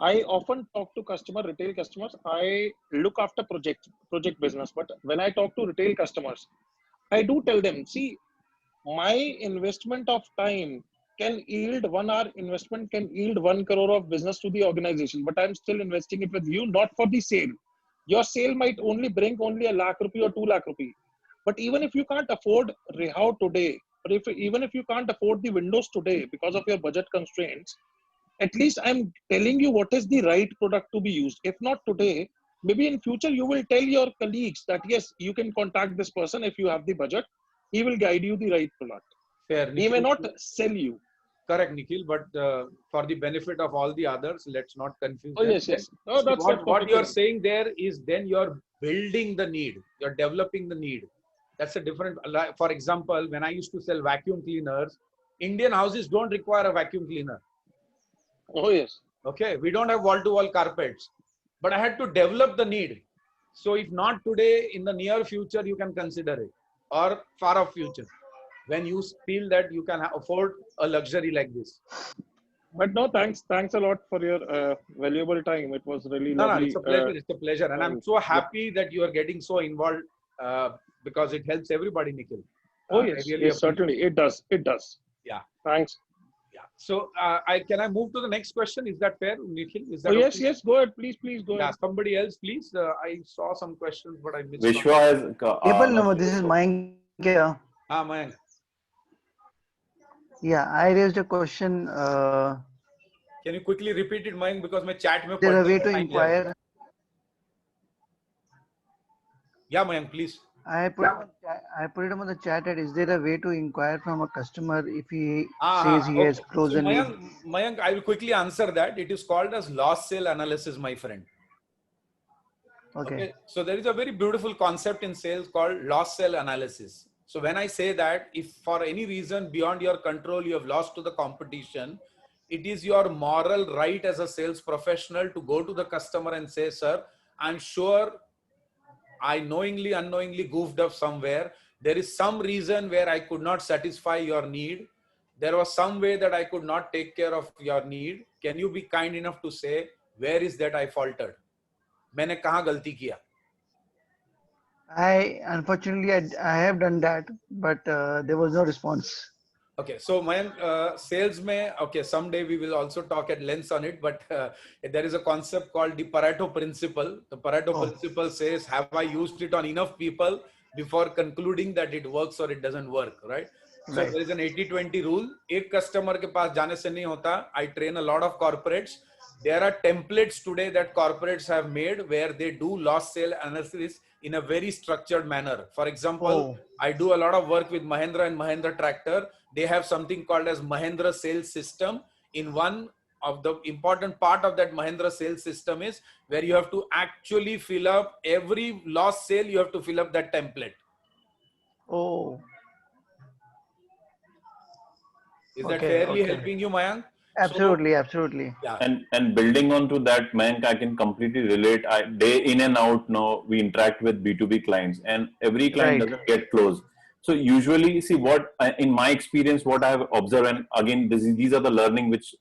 I often talk to retail customers. I look after project business, but when I talk to retail customers, I do tell them, see, my investment of time can yield 1 hour investment can yield 1 crore of business to the organization, but I'm still investing it with you, not for the sale. Your sale might only bring only a lakh rupee or 2 lakh rupee. But even if you can't afford Rehaw today, or even if you can't afford the windows today because of your budget constraints, at least I'm telling you what is the right product to be used. If not today, maybe in future you will tell your colleagues that yes, you can contact this person if you have the budget. He will guide you the right product. Fair, He may Nikhil. not sell you. Correct, Nikhil. But for the benefit of all the others, let's not confuse Oh them. yes, yes. No, See, that's what you're saying there is then you're building the need. You're developing the need. That's a different. For example, when I used to sell vacuum cleaners, Indian houses don't require a vacuum cleaner. Oh yes. Okay, we don't have wall-to-wall carpets, but I had to develop the need. So if not today, in the near future, you can consider it, or far off future, when you feel that you can afford a luxury like this. But no, thanks a lot for your valuable time. It was really No, lovely. it's a pleasure. It's a pleasure, and I'm so happy that you are getting so involved because it helps everybody, Nikhil. Oh yes, yes, certainly it does. It does. Yeah. Thanks. Yeah. So can I move to the next question? Is that fair, Nikhil? Is that Oh yes, okay? yes. Go ahead, please go Yeah. ahead. Somebody else, please. I saw some questions, but I missed. Vishwa has. No, this is Mayank here. Mayank. Yeah, I raised a question. Can you quickly repeat it, Mayank? Because my chat में There's a way पढ़ने to में time inquire. Yeah, Mayank, please. I put it on the chat that is there a way to inquire from a customer if he says he has Okay. closed So a need? Mayank, I will quickly answer that. It is called as loss sale analysis, my friend. Okay. So there is a very beautiful concept in sales called loss sale analysis. So when I say that if for any reason beyond your control you have lost to the competition, it is your moral right as a sales professional to go to the customer and say, sir, I'm sure I knowingly, unknowingly goofed up somewhere. There is some reason where I could not satisfy your need. There was some way that I could not take care of your need. Can you be kind enough to say, where is that I faltered? मैंने कहाँ गलती किया? Unfortunately, I have done that, but there was no response. Okay, so Mayank, sales mein, okay, someday we will also talk at length on it, but there is a concept called the Pareto principle. The Pareto principle says, have I used it on enough people before concluding that it works or it doesn't work, right? So there is an 80-20 rule. एक customer के पास जाने से नहीं होता. I train a lot of corporates. There are templates today that corporates have made where they do loss sale analysis in a very structured manner. For example, I do a lot of work with Mahindra and Mahindra Tractor. They have something called as Mahindra sales system. In one of the important part of that Mahindra sales system is where you have to actually fill up every loss sale. You have to fill up that template. Oh. Is that fairly helping you, Mayank? Absolutely, absolutely. Yeah. And building on to that, Mayank, I can completely relate. Day in and out now, we interact with B2B clients, and every client doesn't get closed. So usually, see what in my experience, what I have observed, and again, these are the learning which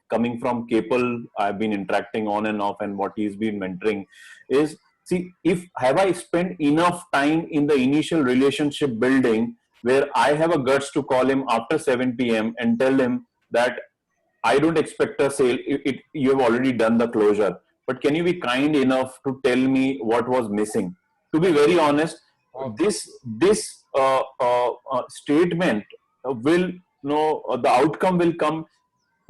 coming from Kapil, I've been interacting on and off, and what he's been mentoring is, see, if have I spent enough time in the initial relationship building where I have a guts to call him after 7 p.m. and tell him that I don't expect a sale. You have already done the closure, but can you be kind enough to tell me what was missing? To be very honest, this statement will the outcome will come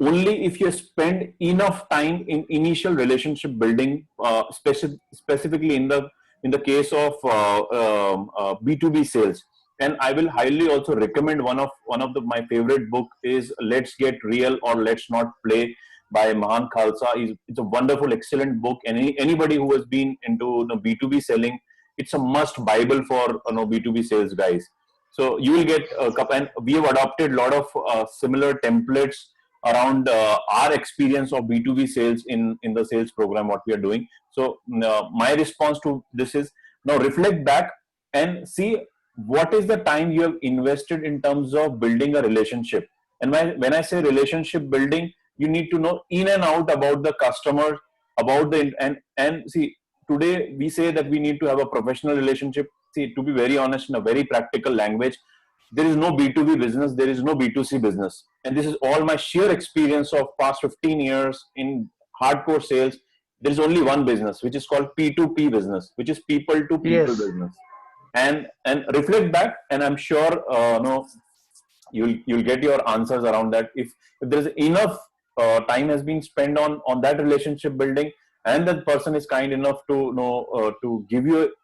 only if you spend enough time in initial relationship building, specifically in the case of B2B sales. And I will highly also recommend one of my favorite book is Let's Get Real or Let's Not Play by Mahan Khalsa. It's a wonderful, excellent book. And anybody who has been into B2B selling, it's a must Bible for B2B sales guys. So you will get a couple, and we have adopted a lot of similar templates around our experience of B2B sales in the sales program, what we are doing. So my response to this is now reflect back and see what is the time you have invested in terms of building a relationship. And when I say relationship building, you need to know in and out about the customer, about the and see, today we say that we need to have a professional relationship. See, to be very honest, in a very practical language, there is no B2B business, there is no B2C business. And this is all my sheer experience of past 15 years in hardcore sales. There is only one business, which is called P2P business, which is people to people Yes. business. And reflect back, and I'm sure no, you'll get your answers around that. If there's enough time has been spent on that relationship building, and that person is kind enough to know to give you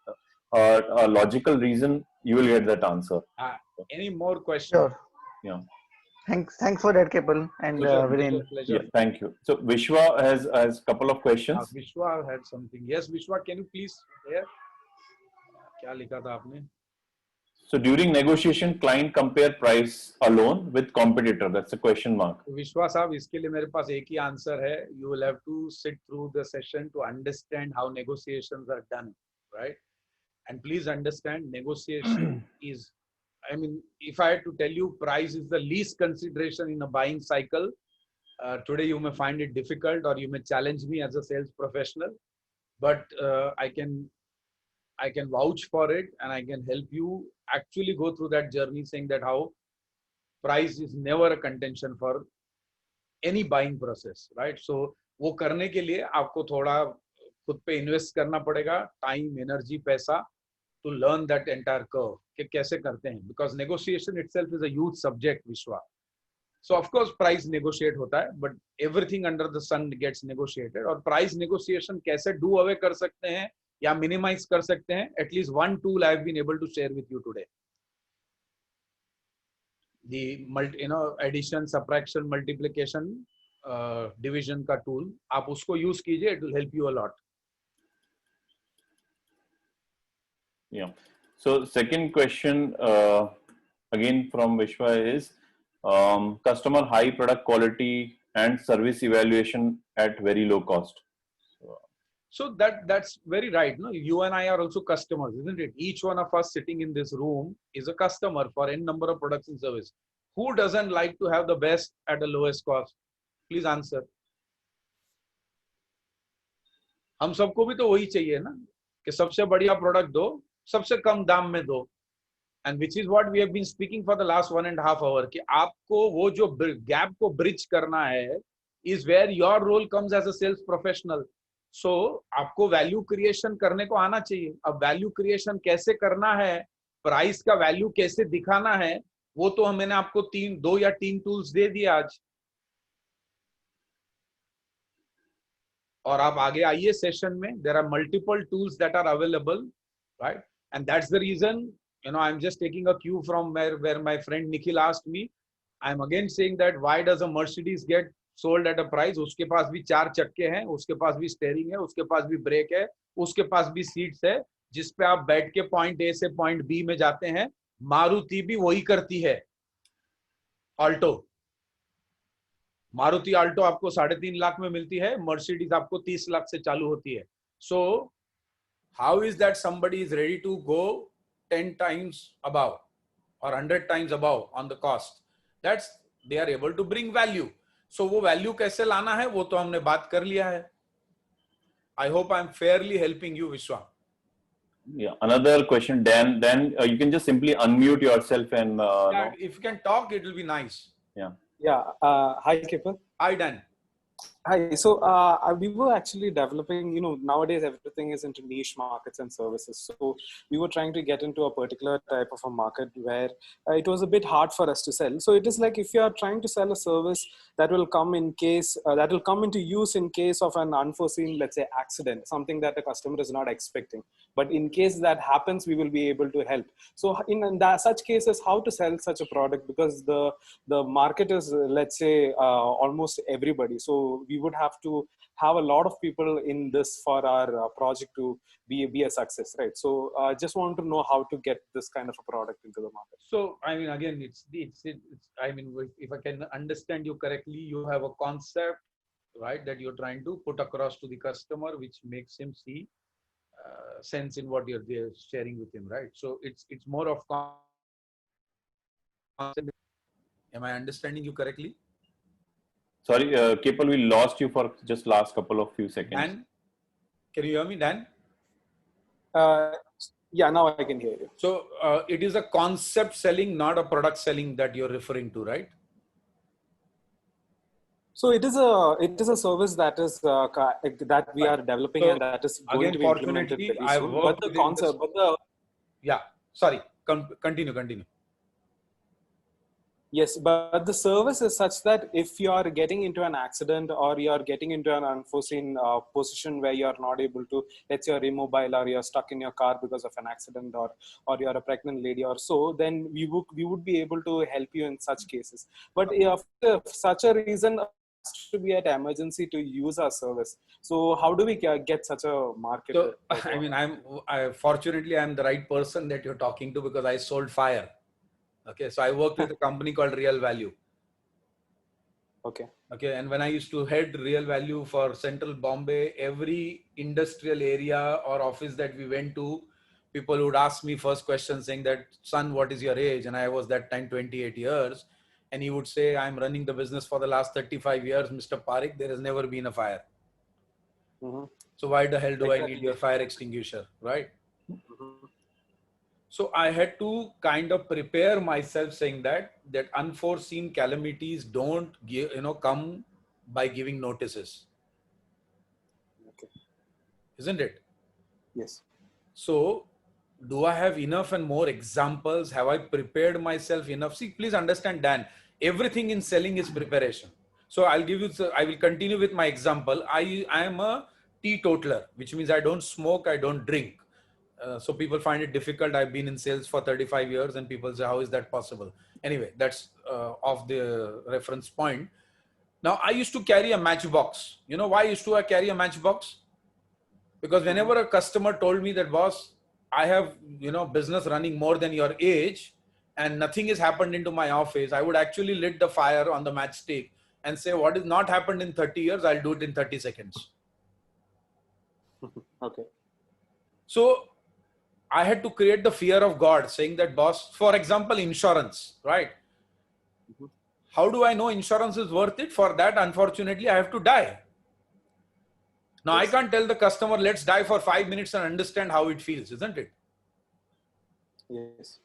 a logical reason, you will get that answer. Any more questions? Sure. Yeah. Thanks for that, Kapil and Viren. Pleasure. Yeah, thank you. So Vishwa has a couple of questions. Vishwa had something. Yes, Vishwa, can you please share? क्या लिखा था आपने? So during negotiation, client compare price alone with competitor. That's a question mark. विश्वास साहब, इसके लिए मेरे पास एक ही आंसर है. You will have to sit through the session to understand how negotiations are done, right? And please understand, negotiation is, I mean, if I had to tell you, price is the least consideration in a buying cycle. Today you may find it difficult, or you may challenge me as a sales professional, but I can vouch for it, and I can help you actually go through that journey, saying that how price is never a contention for any buying process, right? So वो करने के लिए आपको थोड़ा खुद पे invest करना पड़ेगा, टाइम, एनर्जी, पैसा, to learn that entire curve कि कैसे करते हैं, because negotiation itself is a huge subject, Vishwa. So of course price negotiate होता है, but everything under the sun gets negotiated. और price negotiation कैसे do away कर सकते हैं या minimize कर सकते हैं, at least one tool I have been able to share with you today. The addition, subtraction, multiplication, division का tool, आप उसको use कीजिए, it will help you a lot. Yeah. So second question again from Vishwa is customer high product quality and service evaluation at very low cost. So that's very right. No, you and I are also customers, isn't it? Each one of us sitting in this room is a customer for n number of products and services. Who doesn't like to have the best at the lowest cost? Please answer. हम सबको भी तो वही चाहिए ना कि सबसे बढ़िया प्रोडक्ट दो, सबसे कम दाम में दो. And which is what we have been speaking for the last 1.5 hours कि आपको वो जो gap को bridge करना है is where your role comes as a sales professional. So आपको value creation करने को आना चाहिए. अब value creation कैसे करना है, price का value कैसे दिखाना है, वो तो मैंने आपको 2 या 3 tools दे दिए आज. और आप आगे आइए सेशन में. There are multiple tools that are available, right? And that's the reason, I'm just taking a cue from where my friend Nikhil asked me. I'm again saying that why does a Mercedes get sold at a price? उसके पास भी 4 चक्के हैं, उसके पास भी steering है, उसके पास भी break है, उसके पास भी सीट्स है, जिस पे आप बैठ के पॉइंट ए से पॉइंट बी में जाते हैं. मारुति भी वही करती है. ऑल्टो, मारुति ऑल्टो आपको 3.5 लाख में मिलती है, मर्सिडीज आपको 30 लाख से चालू होती है. So how is that somebody is ready to go 10 times above or 100 times above on the cost? That's they are able to bring value. So वो value कैसे लाना है वो तो हमने बात कर लिया है. I hope I'm fairly helping you, Vishwa. Yeah. Another question, Dan. Dan, you can just simply unmute yourself and. Yeah, if you can talk, it will be nice. Yeah. Yeah. Hi, Kapil. Hi, Dan. Hi. So we were actually developing, nowadays everything is into niche markets and services. So we were trying to get into a particular type of a market where it was a bit hard for us to sell. So it is like if you are trying to sell a service that will come that will come into use in case of an unforeseen, let's say, accident, something that the customer is not expecting. But in case that happens, we will be able to help. So in such cases, how to sell such a product? Because the market is, let's say, almost everybody. So we would have to have a lot of people in this for our project to be a success, right? So just want to know how to get this kind of a product into the market. So I mean, again, it's I mean, if I can understand you correctly, you have a concept, right, that you're trying to put across to the customer, which makes him see sense in what you're sharing with him, right? So it's more of concept. Am I understanding you correctly? Sorry, Kepal, we lost you for just last couple of few seconds. Dan, can you hear me, Dan? Yeah, now I can hear you. So it is a concept selling, not a product selling that you're referring to, right? So it is a service that is that we are developing, So, and that is going again, to be implemented fortunately, pretty I've soon. worked But the within this- concept, but the Yeah, sorry, continue. yes, but the service is such that if you are getting into an accident or you are getting into an unforeseen position where you are not able to, let's say you're immobile or you're stuck in your car because of an accident, or you're a pregnant lady or so, then we would be able to help you in such cases. But if such a reason to be at emergency to use our service, so how do we get such a market? So I mean, fortunately I'm the right person that you're talking to, because I sold fire. Okay, so I worked with a company called Real Value. Okay. Okay, and when I used to head Real Value for Central Bombay, every industrial area or office that we went to, people would ask me first question saying that, son, what is your age? And I was that time 28 years. And he would say, I'm running the business for the last 35 years, Mr. Parik, there has never been a fire. Mm-hmm. So why the hell do I need Exactly. your fire extinguisher, right? Mm-hmm. So I had to kind of prepare myself saying that unforeseen calamities don't give, come by giving notices. Okay. Isn't it? Yes. So do I have enough and more examples? Have I prepared myself enough? See, please understand, Dan, everything in selling is preparation. So I will continue with my example. I am a teetotaler, which means I don't smoke, I don't drink. So people find it difficult. I've been in sales for 35 years and people say, how is that possible? Anyway, that's off the reference point. Now, I used to carry a matchbox. You know why I used to carry a matchbox? Because whenever a customer told me that, boss, I have, business running more than your age and nothing has happened into my office, I would actually lit the fire on the matchstick and say, what is not happened in 30 years, I'll do it in 30 seconds. Okay. So I had to create the fear of God, saying that, boss, for example, insurance, right? Mm-hmm. How do I know insurance is worth it? For that, unfortunately, I have to die. Now, Yes. I can't tell the customer, let's die for 5 minutes and understand how it feels, isn't it? Yes.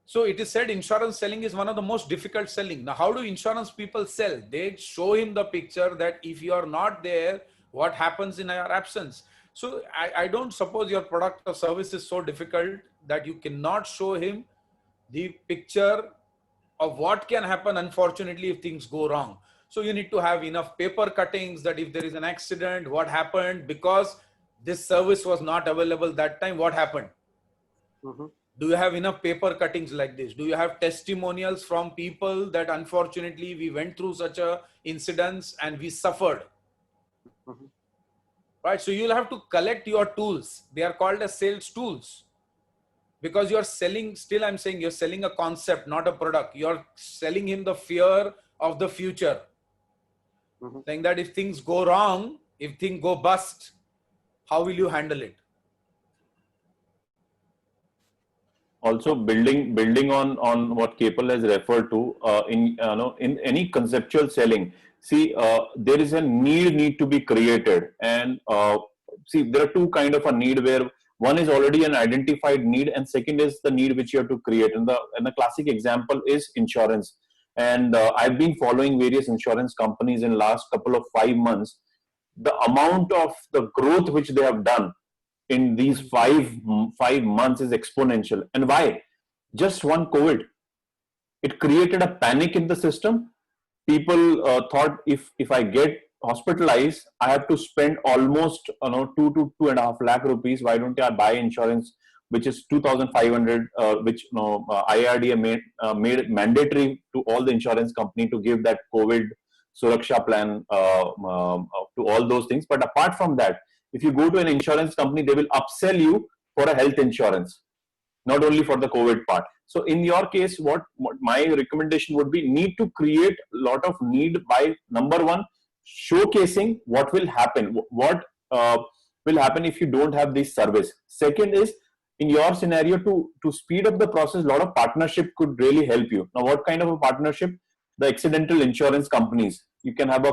So it is said insurance selling is one of the most difficult selling. Now, how do insurance people sell? They show him the picture that if you are not there, what happens in your absence? So I don't suppose your product or service is so difficult that you cannot show him the picture of what can happen, unfortunately, if things go wrong. So you need to have enough paper cuttings that if there is an accident, what happened because this service was not available that time, what happened? Mm-hmm. Do you have enough paper cuttings like this? Do you have testimonials from people that unfortunately we went through such a incidents and we suffered? Mm-hmm. Right? So you'll have to collect your tools. They are called as sales tools. Because you're selling, still I'm saying you're selling a concept, not a product. You're selling him the fear of the future. Mm-hmm. Saying that if things go wrong, if things go bust, how will you handle it? Also, building on what Kepal has referred to, in any conceptual selling, see, there is a need to be created, and see, there are two kind of a need where one is already an identified need, and second is the need which you have to create. And the classic example is insurance. And I've been following various insurance companies in last couple of 5 months. The amount of the growth which they have done in these five months is exponential. And why? Just one COVID. It created a panic in the system. People thought if I get hospitalized, I have to spend almost 2 to 2.5 lakh rupees. Why don't I buy insurance, which is 2,500, which IRDA made it mandatory to all the insurance company to give that COVID Suraksha plan to all those things. But apart from that, if you go to an insurance company, they will upsell you for a health insurance, not only for the COVID part. So in your case, what my recommendation would be, need to create a lot of need by, number one, showcasing what will happen, what will happen if you don't have this service. Second is, in your scenario, to speed up the process, a lot of partnership could really help you. Now, what kind of a partnership? The accidental insurance companies. You can have a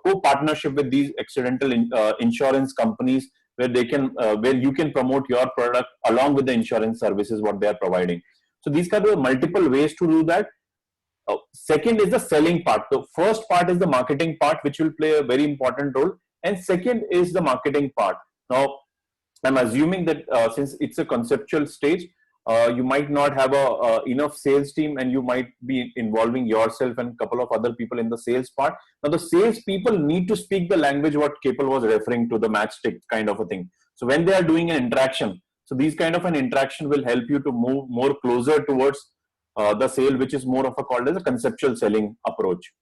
co-partnership with these accidental insurance companies, where they can where you can promote your product along with the insurance services what they are providing. So these kind of multiple ways to do that. Second is the selling part. The first part is the marketing part, which will play a very important role, and second is the marketing part. Now, I'm assuming that since it's a conceptual stage, you might not have a enough sales team, and you might be involving yourself and a couple of other people in the sales part. Now, the sales people need to speak the language what Kapil was referring to, the matchstick kind of a thing. So when they are doing an interaction, so these kind of an interaction will help you to move more closer towards the sale, which is more of a called as a conceptual selling approach.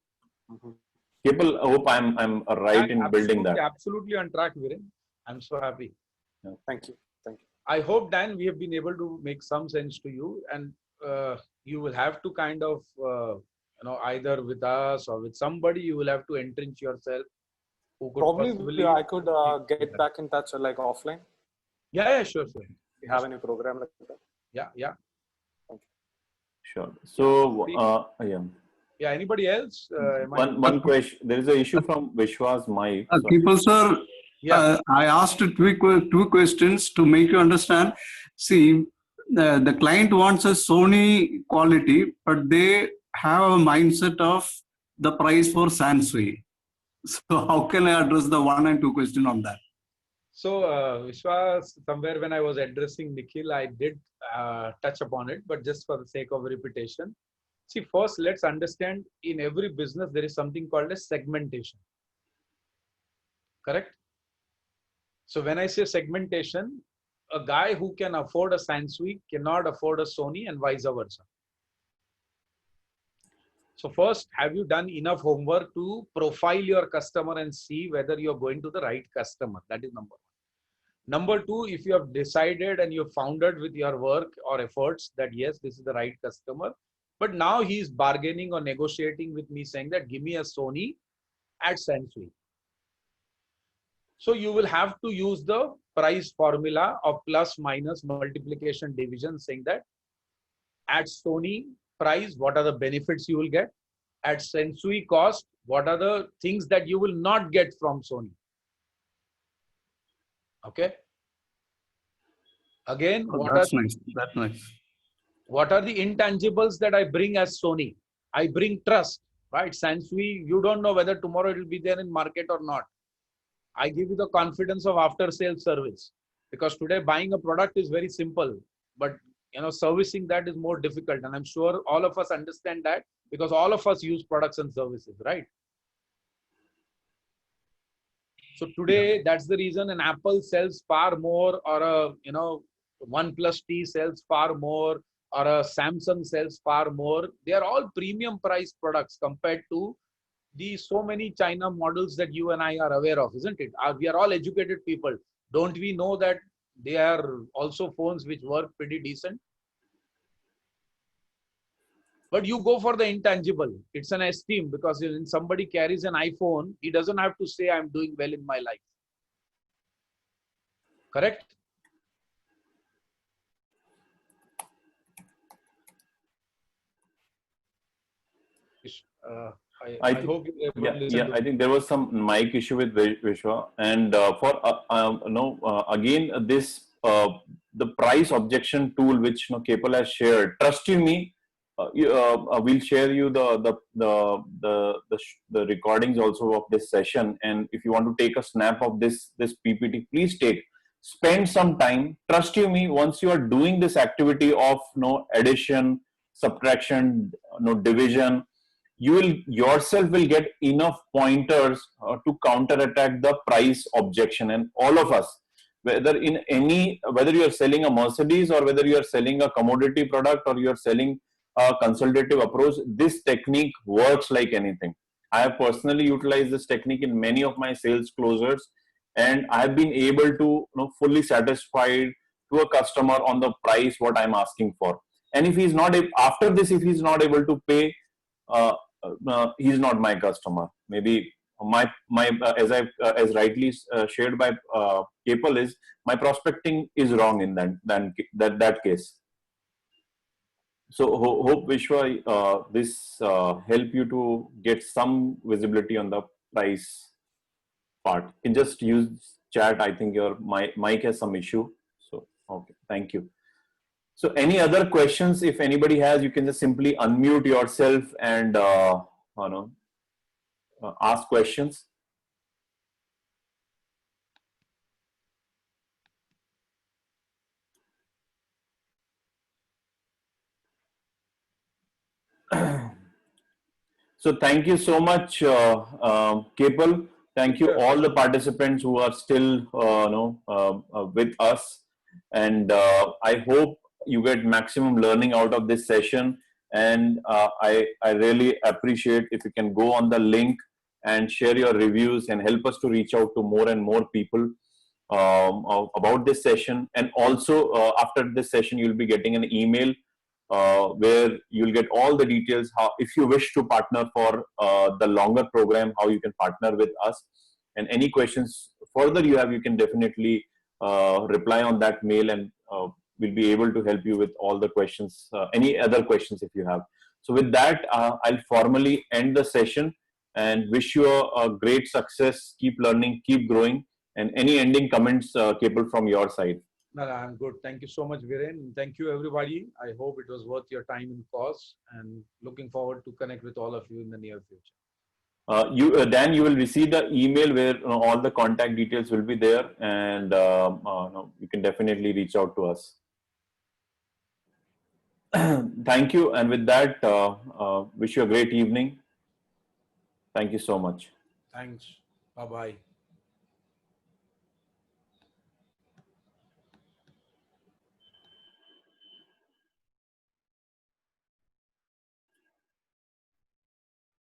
Kapil, I hope I'm right in building that. Absolutely on track, Viren. I'm so happy. Thank you. I hope, Dan, we have been able to make some sense to you, and you will have to kind of, either with us or with somebody, you will have to entrench yourself. Who could Probably I could get back in touch like offline. Yeah, sure. If you have any program like that. Yeah. Sure. So, Yeah, anybody else? One question. There is an issue from Vishwa's mic. Kapil sir, I asked two questions to make you understand. See, the client wants a Sony quality, but they have a mindset of the price for Sansui. So how can I address the 1 and 2 question on that? So, Vishwa, somewhere when I was addressing Nikhil, I did touch upon it, but just for the sake of repetition. See, first, let's understand, in every business, there is something called a segmentation. Correct? So when I say segmentation, a guy who can afford a Sansui cannot afford a Sony, and vice versa. So first, have you done enough homework to profile your customer and see whether you're going to the right customer? That is number one. Number two, if you have decided and you've founded with your work or efforts that yes, this is the right customer, but now he's bargaining or negotiating with me saying that give me a Sony at Sansui. So you will have to use the price formula of plus minus multiplication division, saying that at Sony price, what are the benefits you will get? At Sansui cost, what are the things that you will not get from Sony? Okay. Again, That's nice. What are the intangibles that I bring as Sony? I bring trust, right? Sansui, you don't know whether tomorrow it will be there in market or not. I give you the confidence of after sales service, because today buying a product is very simple, but servicing that is more difficult. And I'm sure all of us understand that, because all of us use products and services, right? So today, that's the reason an Apple sells far more, or a OnePlus T sells far more, or a Samsung sells far more. They are all premium price products compared to the so many China models that you and I are aware of, isn't it? We are all educated people. Don't we know that they are also phones which work pretty decent? But you go for the intangible. It's an esteem, because when somebody carries an iPhone, he doesn't have to say I'm doing well in my life. Correct? I hope you were able to listen. I think there was some mic issue with Vishwa, and again this the price objection tool which Kapil has shared. Trust you me, we'll share you the recordings also of this session, and if you want to take a snap of this PPT, please spend some time. Trust you me, once you are doing this activity of addition, subtraction, division, you will yourself will get enough pointers to counterattack the price objection. And all of us, whether you are selling a Mercedes, or whether you are selling a commodity product, or you are selling a consultative approach, this technique works like anything. I have personally utilized this technique in many of my sales closures, and I have been able to fully satisfied to a customer on the price what I'm asking for. And if he's not if he's not able to pay, he's not my customer. Maybe as rightly shared by Kapil, is my prospecting is wrong in that case. So hope Vishwa, this help you to get some visibility on the price part. You can just use chat. I think your mic has some issue. So okay, thank you. So any other questions? If anybody has, you can just simply unmute yourself and ask questions. So thank you so much, Kapil. Thank you all the participants who are still with us, and I hope you get maximum learning out of this session. And I really appreciate if you can go on the link and share your reviews and help us to reach out to more and more people about this session. And also after this session, you'll be getting an email where you'll get all the details. How, if you wish to partner for the longer program, how you can partner with us, and any questions further you have, you can definitely reply on that mail, and we'll be able to help you with all the questions, any other questions if you have. So with that, I'll formally end the session and wish you a great success. Keep learning, keep growing. And any ending comments, Kapil, from your side? No, I'm good. Thank you so much, Viren. Thank you, everybody. I hope it was worth your time and cost, and looking forward to connect with all of you in the near future. Dan, you will receive the email where all the contact details will be there, and you can definitely reach out to us. Thank you. And with that, wish you a great evening. Thank you so much. Thanks. Bye-bye.